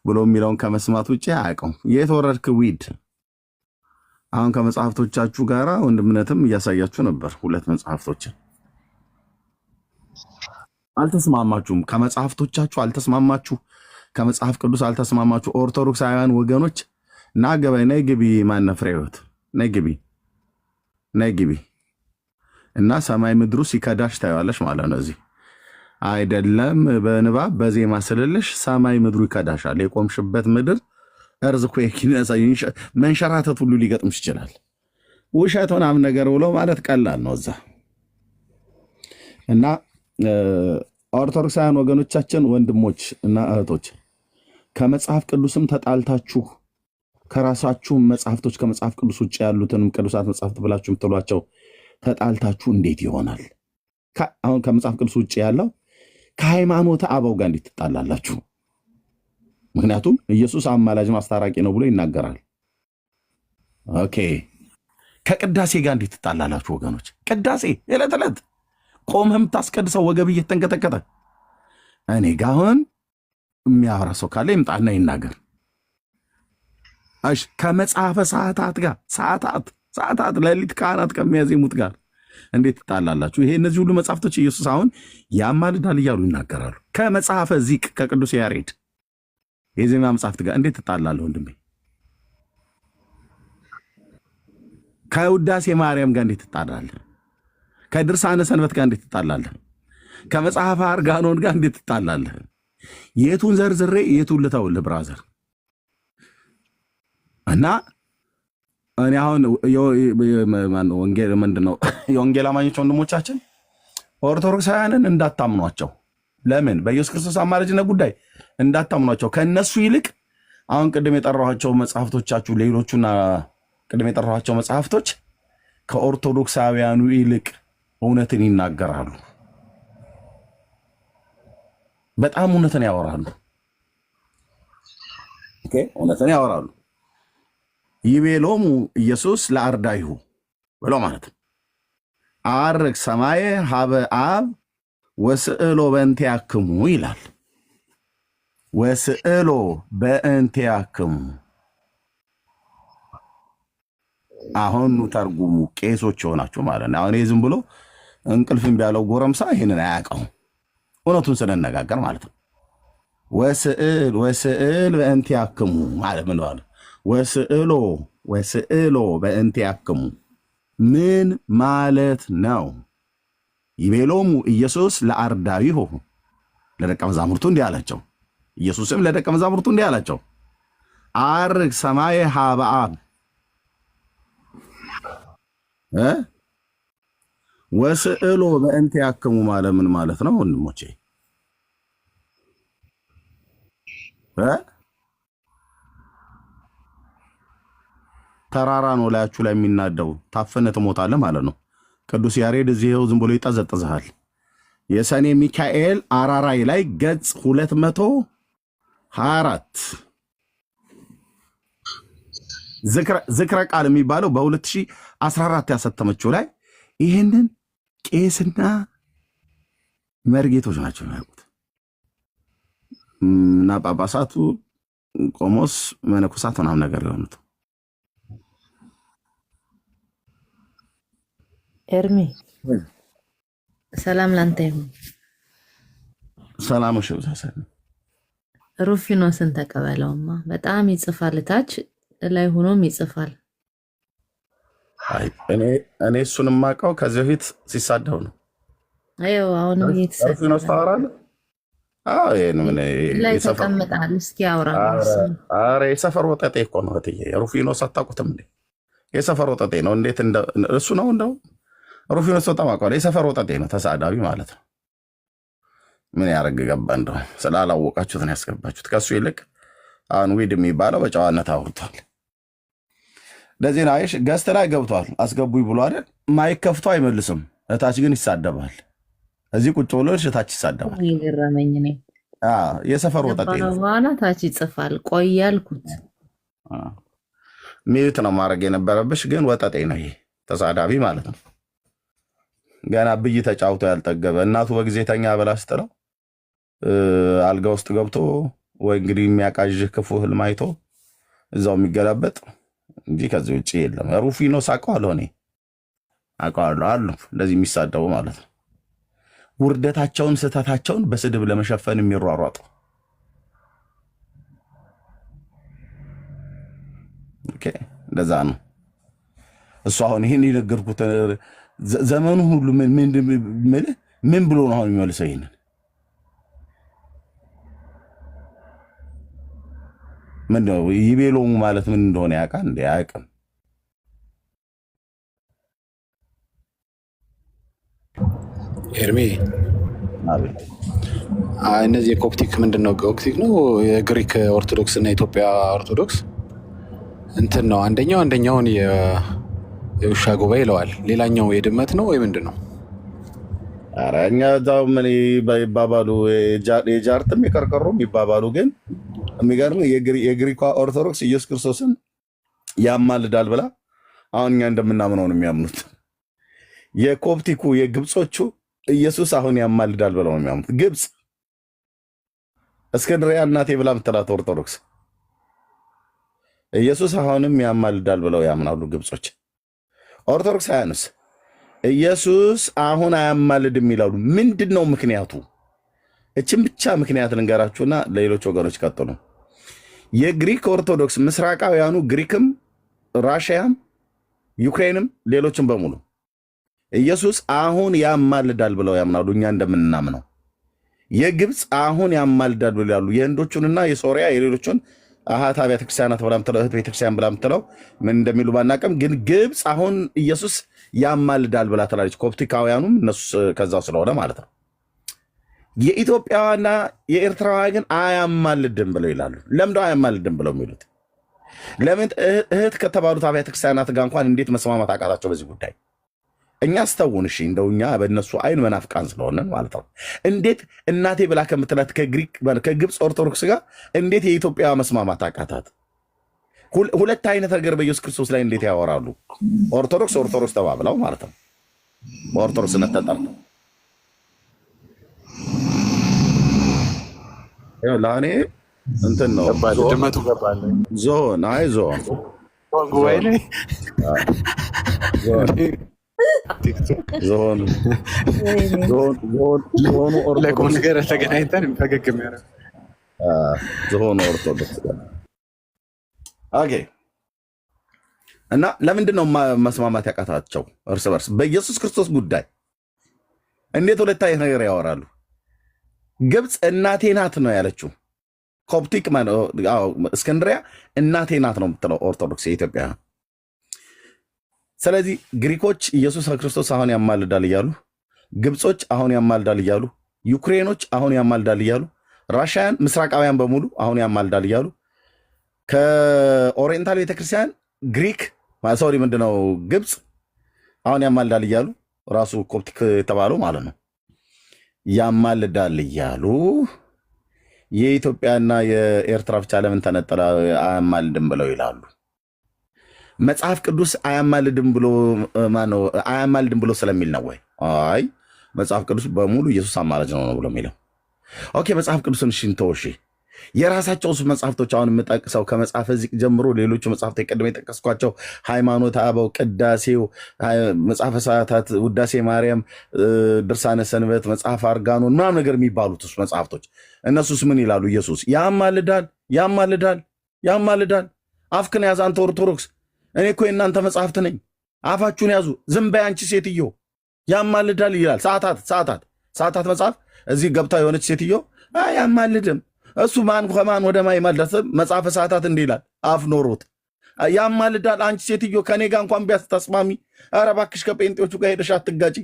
Speaker 8: ብሎ የሚለውን ከመስማት ውጭ አያውቀውም። የተወረድክ ዊድ አሁን ከመጽሐፍቶቻችሁ ጋር ወንድምነትም እያሳያችሁ ነበር። ሁለት መጽሐፍቶችን አልተስማማችሁም። ከመጽሐፍቶቻችሁ አልተስማማችሁ፣ ከመጽሐፍ ቅዱስ አልተስማማችሁ። ኦርቶዶክሳውያን ወገኖች ናገባይ ነይ ግቢ፣ ማነ ፍሬ ሕይወት ነይ ግቢ፣ ነይ ግቢ እና ሰማይ ምድሩ ሲከዳሽ ታየዋለሽ ማለት ነው። እዚህ አይደለም በንባብ በዜማ ስልልሽ ሰማይ ምድሩ ይከዳሻል። የቆምሽበት ምድር እርዝኩዌክ መንሸራተት ሁሉ ሊገጥምሽ ይችላል። ውሸት ምናምን ነገር ብሎ ማለት ቀላል ነው እዛ እና ኦርቶዶክሳውያን ወገኖቻችን ወንድሞች እና እህቶች ከመጽሐፍ ቅዱስም ተጣልታችሁ ከራሳችሁ መጽሐፍቶች ከመጽሐፍ ቅዱስ ውጭ ያሉትንም ቅዱሳት መጽሐፍት ብላችሁ የምትሏቸው ተጣልታችሁ እንዴት ይሆናል? አሁን ከመጽሐፍ ቅዱስ ውጭ ያለው ከሃይማኖተ አበው ጋር እንዴት ትጣላላችሁ? ምክንያቱም ኢየሱስ አማላጅ አስታራቂ ነው ብሎ ይናገራል። ኦኬ ከቅዳሴ ጋር እንዴት ትጣላላችሁ ወገኖች? ቅዳሴ ዕለት ዕለት ቆመህ የምታስቀድሰው ወገብ እየተንቀጠቀጠ እኔ ጋ አሁን የሚያወራ ሰው ካለ ይምጣና ይናገር። እሺ ከመጽሐፈ ሰዓታት ጋር ሰዓታት ሌሊት ካህናት ከሚያዜሙት ጋር እንዴት ትጣላላችሁ? ይሄ እነዚህ ሁሉ መጽሐፍቶች ኢየሱስ አሁን ያማልዳል እያሉ ይናገራሉ። ከመጽሐፈ ዚቅ ከቅዱስ ያሬድ የዜማ መጽሐፍት ጋር እንዴት ትጣላለህ ወንድሜ? ከውዳሴ ማርያም ጋር እንዴት ትጣላለህ? ከድርሳነ ሰንበት ጋር እንዴት ትጣላለህ? ከመጽሐፈ አርጋኖን ጋር እንዴት ትጣላለህ? የቱን ዘርዝሬ የቱን ልተውልህ ብራዘር? እና እኔ አሁን ወንጌል ምንድነው የወንጌል አማኞች ወንድሞቻችን ኦርቶዶክሳውያንን እንዳታምኗቸው። ለምን? በኢየሱስ ክርስቶስ አማላጅነት ጉዳይ እንዳታምኗቸው። ከነሱ ይልቅ አሁን ቅድም የጠራኋቸው መጽሐፍቶቻችሁ ሌሎቹና ቅድም የጠራኋቸው መጽሐፍቶች ከኦርቶዶክሳውያኑ ይልቅ እውነትን ይናገራሉ። በጣም እውነትን ያወራሉ። ኦኬ እውነትን ያወራሉ። ይቤሎሙ ኢየሱስ ለአርዳይሁ ብሎ ማለት አርግ ሰማየ ሀበ አብ ወስዕሎ በእንቲአክሙ ይላል። ወስዕሎ በእንቲአክሙ አሁን ተርጉሙ ቄሶች የሆናችሁ ማለት ነው። አሁን ዝም ብሎ እንቅልፍም ቢያለው ጎረምሳ ይሄንን አያውቀውም። እውነቱን ስንነጋገር ማለት ነው። ወስዕል በእንቲአክሙ ማለት ምን ማለት ወስዕሎ በእንቲአክሙ ምን ማለት ነው? ይቤሎሙ ኢየሱስ ለአርዳኢሁ ለደቀ መዛሙርቱ እንዲህ አላቸው። ኢየሱስም ለደቀ መዛሙርቱ እንዲህ አላቸው፣ አርግ ሰማየ ሀበ አብ ወስዕሎ በእንቲአክሙ ማለት ምን ማለት ነው ወንድሞቼ? ተራራ ነው ላያችሁ ላይ የሚናደው፣ ታፈነ ትሞታለህ ማለት ነው። ቅዱስ ያሬድ እዚህው ዝም ብሎ ይጠዘጥዝሃል። የሰኔ ሚካኤል አራራይ ላይ ገጽ 224 ዝክረ ቃል የሚባለው በ2014 ያሰተመችው ላይ ይህንን ቄስና መርጌቶች ናቸው የሚያውቁት እና ጳጳሳቱ ቆሞስ መነኮሳት ምናምን ነገር የሆኑት።
Speaker 4: ኤርሚ ሰላም ላንተ ይሁን።
Speaker 8: ሰላም ሸብዛሰን
Speaker 4: ሩፊኖስን ተቀበለውማ። በጣም ይጽፋል፣ ታች ላይ ሆኖም ይጽፋል።
Speaker 8: እኔ እሱን የማውቀው ከዚህ በፊት ሲሳደው ነው።
Speaker 4: አይው አሁንም
Speaker 8: ሩፊኖስ ታወራለህ? አዎ
Speaker 4: ላይ ተቀምጣል። እስኪ አውራ።
Speaker 8: ኧረ የሰፈር ወጠጤ እኮ ነው እህትዬ። ሩፊኖስ አታውቁትም እንዴ? የሰፈር ወጠጤ ነው። እንዴት እሱ ነው እንደው ሩፊኖስ በጣም አውቀዋለሁ። የሰፈር ወጠጤ ነው፣ ተሳዳቢ ማለት ነው። ምን ያደርግ ገባ እንደው ስላላወቃችሁትን ያስገባችሁት። ከሱ ይልቅ አሁን ዊድ የሚባለው በጨዋነት አውርቷል። ለዚህ ነው አይሽ ገዝት ላይ ገብቷል። አስገቡኝ ብሎ አይደል? ማይክ ከፍቶ አይመልስም፣ እታች ግን ይሳደባል። እዚህ ቁጭ ብሎ እታች ይሳደባል።
Speaker 4: ይገረመኝ ነው።
Speaker 8: የሰፈር ወጠጤ ነው።
Speaker 4: በኋላ ታች ይጽፋል። ቆይ ያልኩት
Speaker 8: ሚዩት ነው ማድረግ የነበረብሽ፣ ግን ወጠጤ ነው ይሄ፣ ተሳዳቢ ማለት ነው። ገና ብይ ተጫውቶ ያልጠገበ እናቱ በጊዜ ተኛ ብላ ስትለው አልጋ ውስጥ ገብቶ ወይ እንግዲህ የሚያቃዥህ ክፉ ህልም አይቶ እዛው የሚገላበጥ እንጂ ከዚህ ውጭ የለም። ሩፊኖስ አውቀዋለሁ እኔ አውቀዋለሁ አሉ እንደዚህ የሚሳደቡ ማለት ነው። ውርደታቸውን ስህተታቸውን በስድብ ለመሸፈን የሚሯሯጡ ኦኬ፣ እንደዛ ነው። እሱ አሁን ይሄን የነገርኩት ዘመኑ ሁሉ ምን ብሎ ነው አሁን የሚመልሰው? ይሄንን ምን ነው ይቤሎሙ ማለት ምን እንደሆነ ያውቃል እንዴ? አያውቅም።
Speaker 9: ኤርሚ
Speaker 8: አቤት።
Speaker 9: እነዚህ የኮፕቲክ ምንድነው? ኮፕቲክ ነው የግሪክ ኦርቶዶክስ እና የኢትዮጵያ ኦርቶዶክስ እንትን ነው። አንደኛውን የውሻ ጉባኤ ይለዋል፣ ሌላኛው የድመት ነው ወይ ምንድን ነው?
Speaker 8: ኧረ እኛ እዛው ምን ይባባሉ የጃርትም የቀርቀሮም ይባባሉ። ግን የሚገርም የግሪኳ ኦርቶዶክስ ኢየሱስ ክርስቶስን ያማልዳል ብላ አሁን እኛ እንደምናምነው ነው የሚያምኑት። የኮፕቲኩ የግብጾቹ ኢየሱስ አሁን ያማልዳል ብለው ነው የሚያምኑት። ግብጽ እስክንድርያ እናቴ ብላ ምትላት ኦርቶዶክስ ኢየሱስ አሁንም ያማልዳል ብለው ያምናሉ ግብጾች። ኦርቶዶክስ አያንስ ኢየሱስ አሁን አያማልድም ይላሉ። ምንድነው ምክንያቱ? እችን ብቻ ምክንያት ልንገራችሁና ለሌሎች ወገኖች ቀጥሉ። የግሪክ ኦርቶዶክስ ምስራቃውያኑ ግሪክም፣ ራሽያም፣ ዩክሬንም ሌሎችም በሙሉ ኢየሱስ አሁን ያማልዳል ብለው ያምናሉ። እኛ እንደምናምነው የግብፅ አሁን ያማልዳል ብለው ያሉ የህንዶቹንና የሶሪያ የሌሎቹን አሃት አብያተ ክርስቲያናት ብላ ምትለው እህት ቤተክርስቲያን ብላ ምትለው ምን እንደሚሉ ባናቀም ግን ግብፅ አሁን ኢየሱስ ያማልዳል ብላ ትላለች። ኮፕቲካውያኑም እነሱ ከዛው ስለሆነ ማለት ነው። የኢትዮጵያና የኤርትራዋ ግን አያማልድም ብለው ይላሉ። ለምንድነው አያማልድም ብለው የሚሉት? ለምን እህት ከተባሉት አብያተ ክርስቲያናት ጋር እንኳን እንዴት መስማማት አቃታቸው በዚህ ጉዳይ? እኛ አስተውን እሺ፣ እንደው እኛ በእነሱ አይን መናፍቃን ስለሆነን ማለት ነው። እንዴት እናቴ ብላ ከምትላት ከግብፅ ኦርቶዶክስ ጋር እንዴት የኢትዮጵያ መስማማት አቃታት? ሁለት አይነት ነገር በኢየሱስ ክርስቶስ ላይ እንዴት ያወራሉ? ኦርቶዶክስ ተባብለው ማለት ነው። በኦርቶዶክስነት ተጠርተው ለእኔ እንትን ነው
Speaker 9: ድመቱ ገባለ
Speaker 8: ዞን አይ ዞን
Speaker 9: ጉባኤ ላይ
Speaker 8: ዞኑ
Speaker 9: ለቁም ነገር ተገናኝተን ፈገግ የሚያደርግ
Speaker 8: ዞኑ ኦርቶዶክስ ኦኬ። እና ለምንድን ነው መስማማት ያቃታቸው እርስ በርስ በኢየሱስ ክርስቶስ ጉዳይ? እንዴት ሁለት አይነት ነገር ያወራሉ? ግብፅ እናቴ ናት ነው ያለችው። ኮፕቲክ እስክንድሪያ እናቴ ናት ነው የምትለው ኦርቶዶክስ የኢትዮጵያ። ስለዚህ ግሪኮች ኢየሱስ ክርስቶስ አሁን ያማልዳል እያሉ፣ ግብጾች አሁን ያማልዳል እያሉ፣ ዩክሬኖች አሁን ያማልዳል እያሉ፣ ራሽያን ምስራቃውያን በሙሉ አሁን ያማልዳል እያሉ፣ ከኦሪየንታል ቤተክርስቲያን ግሪክ ሶሪ ምንድነው ግብፅ አሁን ያማልዳል እያሉ ራሱ ኮፕቲክ የተባለው ማለት ነው ያማልዳል እያሉ የኢትዮጵያና የኤርትራ ብቻ ለምን ተነጠለ አያማልድም ብለው ይላሉ። መጽሐፍ ቅዱስ አያማልድም ብሎ ስለሚል ነው ወይ? አይ መጽሐፍ ቅዱስ በሙሉ ኢየሱስ አማላጅ ነው ብሎ የሚለው። ኦኬ መጽሐፍ ቅዱስን ሽንተውሺ የራሳቸው መጽሐፍቶች አሁን የምጠቅሰው ከመጽሐፈ ዚቅ ጀምሮ ሌሎቹ መጽሐፍቶች ቀድሜ የጠቀስኳቸው ሃይማኖተ አበው፣ ቅዳሴው፣ መጽሐፈ ሰዓታት፣ ውዳሴ ማርያም፣ ድርሳነ ሰንበት፣ መጽሐፈ አርጋኖን ምናምን ነገር የሚባሉት መጽሐፍቶች እነሱስ ምን ይላሉ? ኢየሱስ ያማልዳል። አፍክን ያዝ አንተ ኦርቶዶክስ፣ እኔ እኮ የእናንተ መጽሐፍት ነኝ፣ አፋችሁን ያዙ፣ ዝም በይ አንቺ ሴትዮ፣ ያማልዳል ይላል። ሰዓታት መጽሐፍ እዚህ ገብታ የሆነች ሴትዮ ያማልድም እሱ ማን ከማን ወደ ማን ይማልዳል? መጽሐፈ ሰዓታት እንዲህ ይላል። አፍ ኖሮት ያማልዳል። አንቺ ሴትዮ ከኔ ጋር እንኳን ቢያስተስማሚ፣ ኧረ እባክሽ ከጴንጤዎቹ ጋር ሄደሽ አትጋጪ።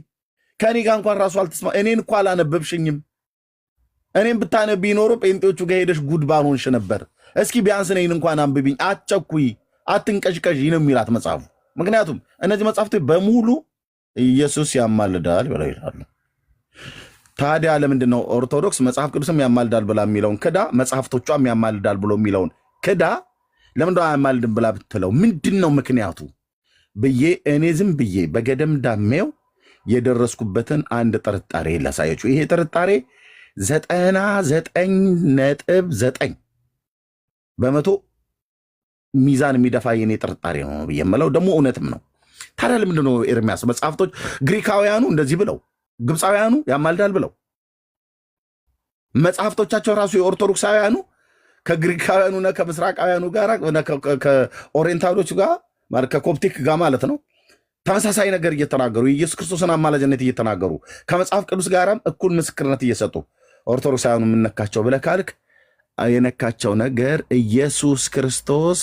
Speaker 8: ከኔ ጋር እንኳን ራሱ አልተስማሚ። እኔን እኮ አላነበብሽኝም። እኔም ብታነብ ኖሮ ጴንጤዎቹ ጋር ሄደሽ ጉድ ባልሆንሽ ነበር። እስኪ ቢያንስ እኔን እንኳን አንብቢኝ፣ አትቸኩይ፣ አትንቀዥቀዥ ነው የሚላት መጽሐፉ። ምክንያቱም እነዚህ መጽሐፍቶች በሙሉ ኢየሱስ ያማልዳል ብለው ይላሉ። ታዲያ ለምንድን ነው ኦርቶዶክስ መጽሐፍ ቅዱስም ያማልዳል ብላ የሚለውን ክዳ፣ መጽሐፍቶቿም ያማልዳል ብሎ የሚለውን ክዳ? ለምንድነው አያማልድም ብላ ብትለው ምንድን ነው ምክንያቱ ብዬ እኔ ዝም ብዬ በገደም ዳሜው የደረስኩበትን አንድ ጥርጣሬ ላሳያችሁ። ይሄ ጥርጣሬ 99.9 በመቶ ሚዛን የሚደፋ የኔ ጥርጣሬ ነው የምለው ደግሞ እውነትም ነው። ታዲያ ለምንድን ነው ኤርሚያስ መጽሐፍቶች ግሪካውያኑ እንደዚህ ብለው ግብፃውያኑ ያማልዳል ብለው መጽሐፍቶቻቸው ራሱ የኦርቶዶክሳውያኑ ከግሪካውያኑና ከምስራቃውያኑ ጋር ከኦሪየንታሎች ጋር ማለት ከኮፕቲክ ጋር ማለት ነው ተመሳሳይ ነገር እየተናገሩ የኢየሱስ ክርስቶስን አማላጅነት እየተናገሩ ከመጽሐፍ ቅዱስ ጋርም እኩል ምስክርነት እየሰጡ ኦርቶዶክሳውያኑ የምነካቸው ብለህ ካልክ የነካቸው ነገር ኢየሱስ ክርስቶስ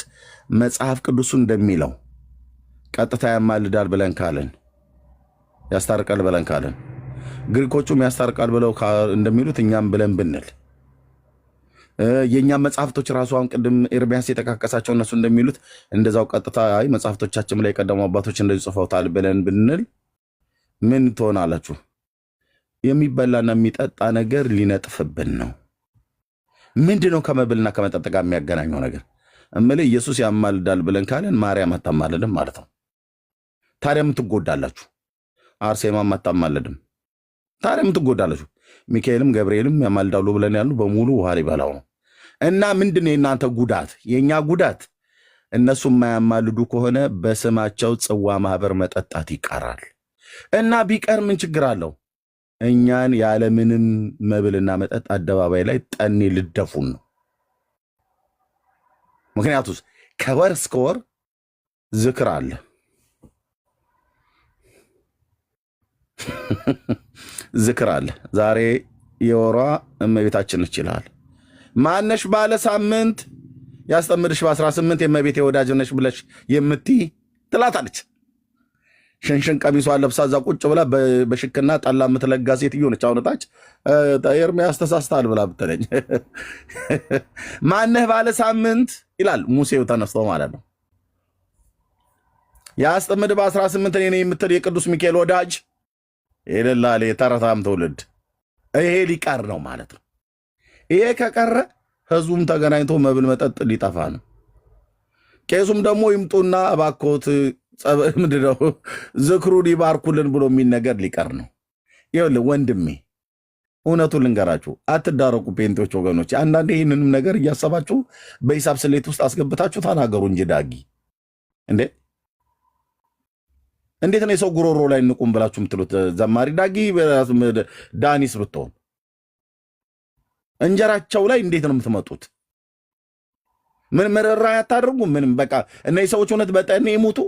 Speaker 8: መጽሐፍ ቅዱሱ እንደሚለው ቀጥታ ያማልዳል ብለን ካለን ያስታርቃል ብለን ካለን ግሪኮቹም ያስታርቃል ብለው እንደሚሉት እኛም ብለን ብንል የኛም መጽሐፍቶች ራሱ አሁን ቅድም ኤርሚያስ የተካከሳቸው እነሱ እንደሚሉት እንደዛው ቀጥታ አይ መጽሐፍቶቻችን ላይ ቀደሙ አባቶች እንደዚህ ጽፈውታል ብለን ብንል ምን ትሆናላችሁ? የሚበላና የሚጠጣ ነገር ሊነጥፍብን ነው። ምንድነው ከመብልና ከመጠጥ ጋር የሚያገናኘው ነገር? እምልህ ኢየሱስ ያማልዳል ብለን ካለን ማርያም አታማልድም ማለት ነው። ታዲያ ምን ትጎዳላችሁ? አርሴማም አታማልድም። ታዲያ ምን ትጎዳላችሁ? ሚካኤልም ገብርኤልም ያማልዳሉ ብለን ያሉ በሙሉ ውሃ ሊበላው ነው። እና ምንድነው የእናንተ ጉዳት? የእኛ ጉዳት እነሱ የማያማልዱ ከሆነ በስማቸው ጽዋ ማህበር መጠጣት ይቀራል። እና ቢቀር ምን ችግር አለው? እኛን ያለምንም መብልና መጠጥ አደባባይ ላይ ጠኔ ልደፉን ነው። ምክንያቱስ ከወር እስከ ወር ዝክር አለ። ዝክር አለ። ዛሬ የወሯ እመቤታችን ይችላል ማነሽ ባለ ሳምንት ያስጠምድሽ በ18 የእመቤቴ ወዳጅ ነሽ ብለሽ የምትይ ትላታለች። ሽንሽን ቀሚሷን ለብሳ እዛ ቁጭ ብላ በሽክና ጠላ የምትለጋ ሴትዮ ነች። አሁን ታች ኤርሚያስ ተሳስተሃል ብላ ብትለኝ ማነህ ባለ ሳምንት ይላል ሙሴው ተነስቶ ማለት ነው። ያስጠምድ በ18 እኔ ነኝ የምትል የቅዱስ ሚካኤል ወዳጅ የሌላለ የተረታም ትውልድ ይሄ ሊቀር ነው ማለት ነው። ይሄ ከቀረ ህዝቡም ተገናኝቶ መብል መጠጥ ሊጠፋ ነው። ቄሱም ደግሞ ይምጡና እባክዎት ምንድነው ዝክሩን ይባርኩልን ብሎ የሚል ነገር ሊቀር ነው። ይኸውልህ ወንድሜ እውነቱን ልንገራችሁ፣ አትዳረቁ ፔንቴዎች ወገኖች። አንዳንዴ ይህንንም ነገር እያሰባችሁ በሂሳብ ስሌት ውስጥ አስገብታችሁ ተናገሩ እንጂ ዳጊ እንዴት ነው የሰው ጉሮሮ ላይ ንቁም ብላችሁ የምትሉት? ዘማሪ ዳጊ ዳኒስ ብትሆን እንጀራቸው ላይ እንዴት ነው የምትመጡት? ምን ምርራ ያታደርጉም ምንም። በቃ እነዚህ ሰዎች እውነት በጠኔ ይሙቱ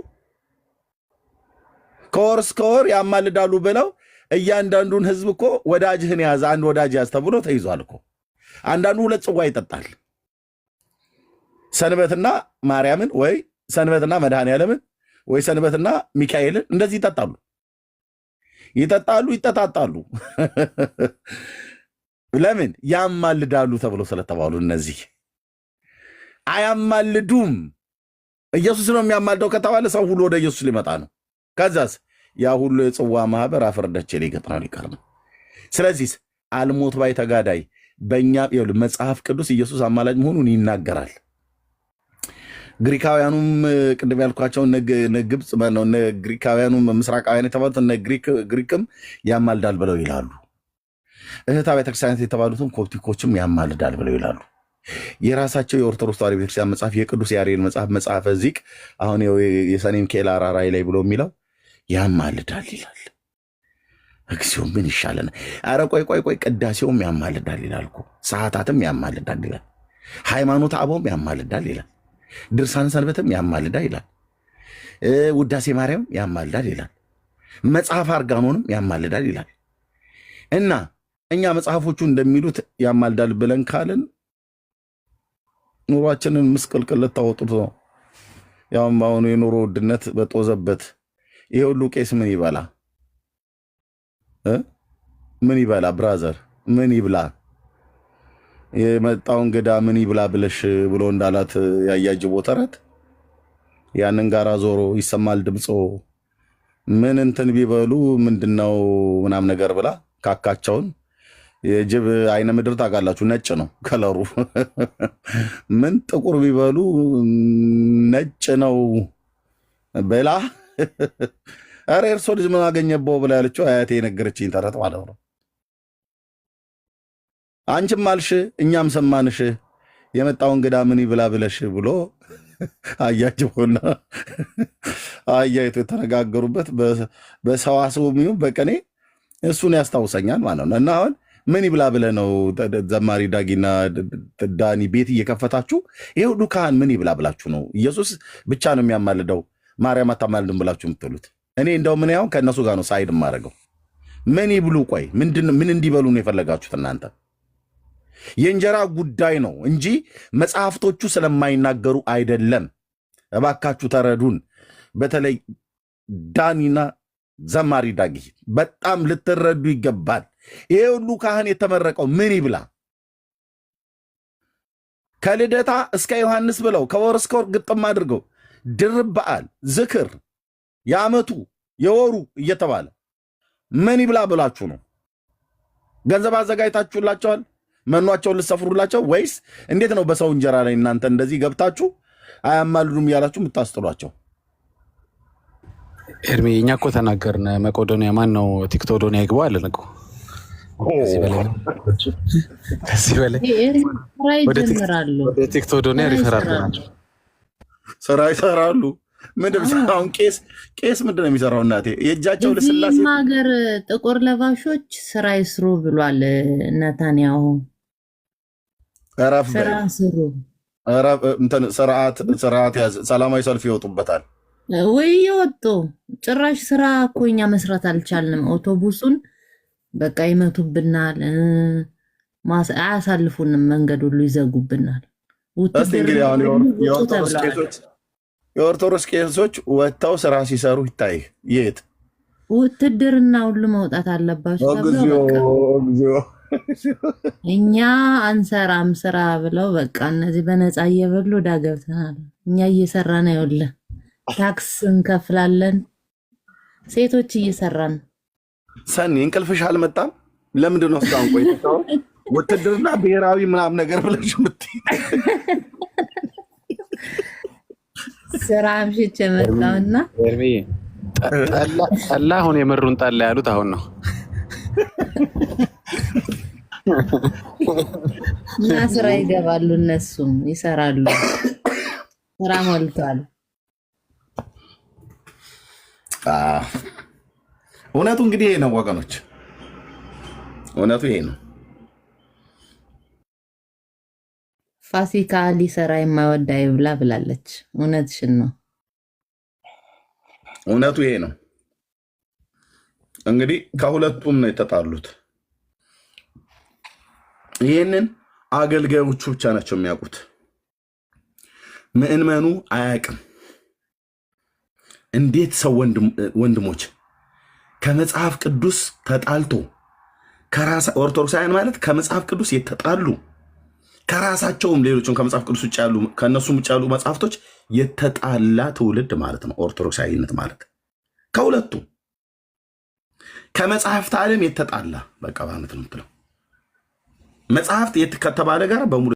Speaker 8: ከወር እስከ ወር ያማልዳሉ ብለው እያንዳንዱን ህዝብ እኮ ወዳጅህን ያዝ አንድ ወዳጅ ያዝ ተብሎ ተይዟል እኮ። አንዳንዱ 2 ጽዋ ይጠጣል። ሰንበትና ማርያምን ወይ ሰንበትና መድኃኔዓለምን ወይ ሰንበትና ሚካኤልን እንደዚህ ይጠጣሉ ይጠጣሉ። ለምን ያማልዳሉ ተብሎ ስለተባሉ። እነዚህ አያማልዱም። ኢየሱስ ነው የሚያማልደው ከተባለ ሰው ሁሉ ወደ ኢየሱስ ሊመጣ ነው። ከዛስ ያ ሁሉ የጽዋ ማህበር አፈርደች ሊገጥናል ይቀር ነው። ስለዚህ አልሞት ባይ ተጋዳይ በእኛ መጽሐፍ ቅዱስ ኢየሱስ አማላጅ መሆኑን ይናገራል። ግሪካውያኑም ቅድም ያልኳቸው ግብፅ ነው ግሪካውያኑም ምስራቃውያን የተባሉት ግሪክም ያማልዳል ብለው ይላሉ። እህታ ቤተክርስቲያናት የተባሉትም ኮፕቲኮችም ያማልዳል ብለው ይላሉ። የራሳቸው የኦርቶዶክስ ተዋሕዶ ቤተክርስቲያን መጽሐፍ የቅዱስ ያሬድ መጽሐፈ ዚቅ አሁን የሰኔ ሚካኤል አራራይ ላይ ብሎ የሚለው ያማልዳል ይላል። እግዚኦ ምን ይሻለናል? አረ ቆይ ቅዳሴውም ያማልዳል ይላል እኮ። ሰዓታትም ያማልዳል ይላል። ሃይማኖት አበውም ያማልዳል ይላል። ድርሳነ ሰንበትም ያማልዳል ይላል። ውዳሴ ማርያም ያማልዳል ይላል። መጽሐፍ አርጋኖንም ያማልዳል ይላል። እና እኛ መጽሐፎቹ እንደሚሉት ያማልዳል ብለን ካልን ኑሯችንን ምስቅልቅል ታወጡት ነው። ያውም አሁኑ የኑሮ ውድነት በጦዘበት ይሄ ሁሉ ቄስ ምን ይበላ? ምን ይበላ? ብራዘር ምን ይብላ? የመጣውን እንግዳ ምን ይብላ ብለሽ ብሎ እንዳላት ያያጅቦ ተረት ያንን ጋራ ዞሮ ይሰማል ድምፆ ምን እንትን ቢበሉ ምንድነው ምናም ነገር ብላ ካካቸውን የጅብ አይነ ምድር ታውቃላችሁ፣ ነጭ ነው ከለሩ። ምን ጥቁር ቢበሉ ነጭ ነው ብላ ኧረ እርሶ ልጅ ምን አገኘበው ብላ ያለችው አያቴ የነገረችኝ ተረት ማለት ነው። አንቺም አልሽ እኛም ሰማንሽ የመጣው እንግዳ ምን ይብላ ብለሽ ብሎ አያጅቦና አያይቶ የተነጋገሩበት በሰዋስው የሚሆን በቀኔ እሱን ያስታውሰኛል ማለት ነው። እና አሁን ምን ይብላ ብለህ ነው ዘማሪ ዳጊና ዳኒ ቤት እየከፈታችሁ ይሄ ሁሉ ካህን ምን ይብላ ብላችሁ ነው ኢየሱስ ብቻ ነው የሚያማልደው ማርያም አታማልድም ብላችሁ የምትሉት? እኔ እንደው ምን ያው ከእነሱ ጋር ነው ሳይድ የማደርገው። ምን ይብሉ? ቆይ ምን እንዲበሉ ነው የፈለጋችሁት እናንተ? የእንጀራ ጉዳይ ነው እንጂ መጽሐፍቶቹ ስለማይናገሩ አይደለም። እባካችሁ ተረዱን። በተለይ ዳኒና ዘማሪ ዳጊ በጣም ልትረዱ ይገባል። ይሄ ሁሉ ካህን የተመረቀው ምን ይብላ? ከልደታ እስከ ዮሐንስ ብለው ከወር እስከ ወር ግጥም አድርገው ድርብ በዓል፣ ዝክር፣ የዓመቱ የወሩ እየተባለ ምን ይብላ ብላችሁ ነው? ገንዘብ አዘጋጅታችሁላቸዋል? መኗቸውን ልትሰፍሩላቸው ወይስ እንዴት ነው? በሰው እንጀራ ላይ እናንተ እንደዚህ ገብታችሁ አያማልዱም እያላችሁ የምታስጥሏቸው?
Speaker 9: ኤርሚ እኛ እኮ ተናገርን። መቄዶንያ ማን ነው ቲክቶዶንያ ይግባ አለን እኮ። ከዚህ በላይ ወደ ቲክቶዶንያ ሪፈራል ናቸው።
Speaker 8: ስራ ይሰራሉ። አሁን ቄስ ምንድን ነው የሚሰራው? እናቴ የእጃቸው ልስላሴ
Speaker 4: ሀገር ጥቁር ለባሾች ስራ ይስሩ ብሏል ነታንያሁ። ስራ ስሩ፣
Speaker 8: ስርዓት ያዝ፣ ሰላማዊ ሰልፍ ይወጡበታል
Speaker 4: ወይ የወጡ ጭራሽ ስራ እኮ እኛ መስራት አልቻልንም። አውቶቡሱን በቃ ይመቱብናል፣ አያሳልፉንም፣ መንገድ ሁሉ ይዘጉብናል።
Speaker 8: እስቲ እንግዲህ አሁን የኦርቶዶክስ ቄሶች ወጥተው ስራ ሲሰሩ ይታይ። የት
Speaker 4: ውትድርና ሁሉ መውጣት አለባቸው ተብሎ እኛ አንሰራም ስራ ብለው በቃ እነዚህ በነፃ እየበሉ ወዳ ገብተናል። እኛ እየሰራን አይወለ ታክስ እንከፍላለን። ሴቶች እየሰራን
Speaker 8: ሰኒ እንቅልፍሽ አልመጣም? ለምንድን ነው እስካሁን ቆይተው ውትድርና ብሔራዊ ምናምን ነገር ብለሽ ምትይ?
Speaker 4: ስራ አምሽቼ መጣሁና
Speaker 9: ጠላ አሁን የምሩን ጠላ ያሉት አሁን ነው።
Speaker 4: እና ስራ ይገባሉ፣ እነሱም ይሰራሉ። ስራ ሞልቷል።
Speaker 8: እውነቱ እንግዲህ ይሄ ነው ወገኖች፣ እውነቱ ይሄ ነው።
Speaker 4: ፋሲካ ሊሰራ የማይወዳ ይብላ ብላለች። እውነትሽን ነው።
Speaker 8: እውነቱ ይሄ ነው። እንግዲህ ከሁለቱም ነው የተጣሉት። ይህንን አገልጋዮቹ ብቻ ናቸው የሚያውቁት። ምዕመኑ አያውቅም። እንዴት ሰው ወንድሞች ከመጽሐፍ ቅዱስ ተጣልቶ ኦርቶዶክሳውያን ማለት ከመጽሐፍ ቅዱስ የተጣሉ ከራሳቸውም ሌሎችም ከመጽሐፍ ቅዱስ ውጭ ያሉ ከእነሱም ውጭ ያሉ መጽሐፍቶች የተጣላ ትውልድ ማለት ነው ኦርቶዶክሳዊነት ማለት። ከሁለቱ ከመጽሐፍት ዓለም የተጣላ በቃ ማለት ነው የምትለው መጽሐፍት ከተባለ ጋር በሙሉ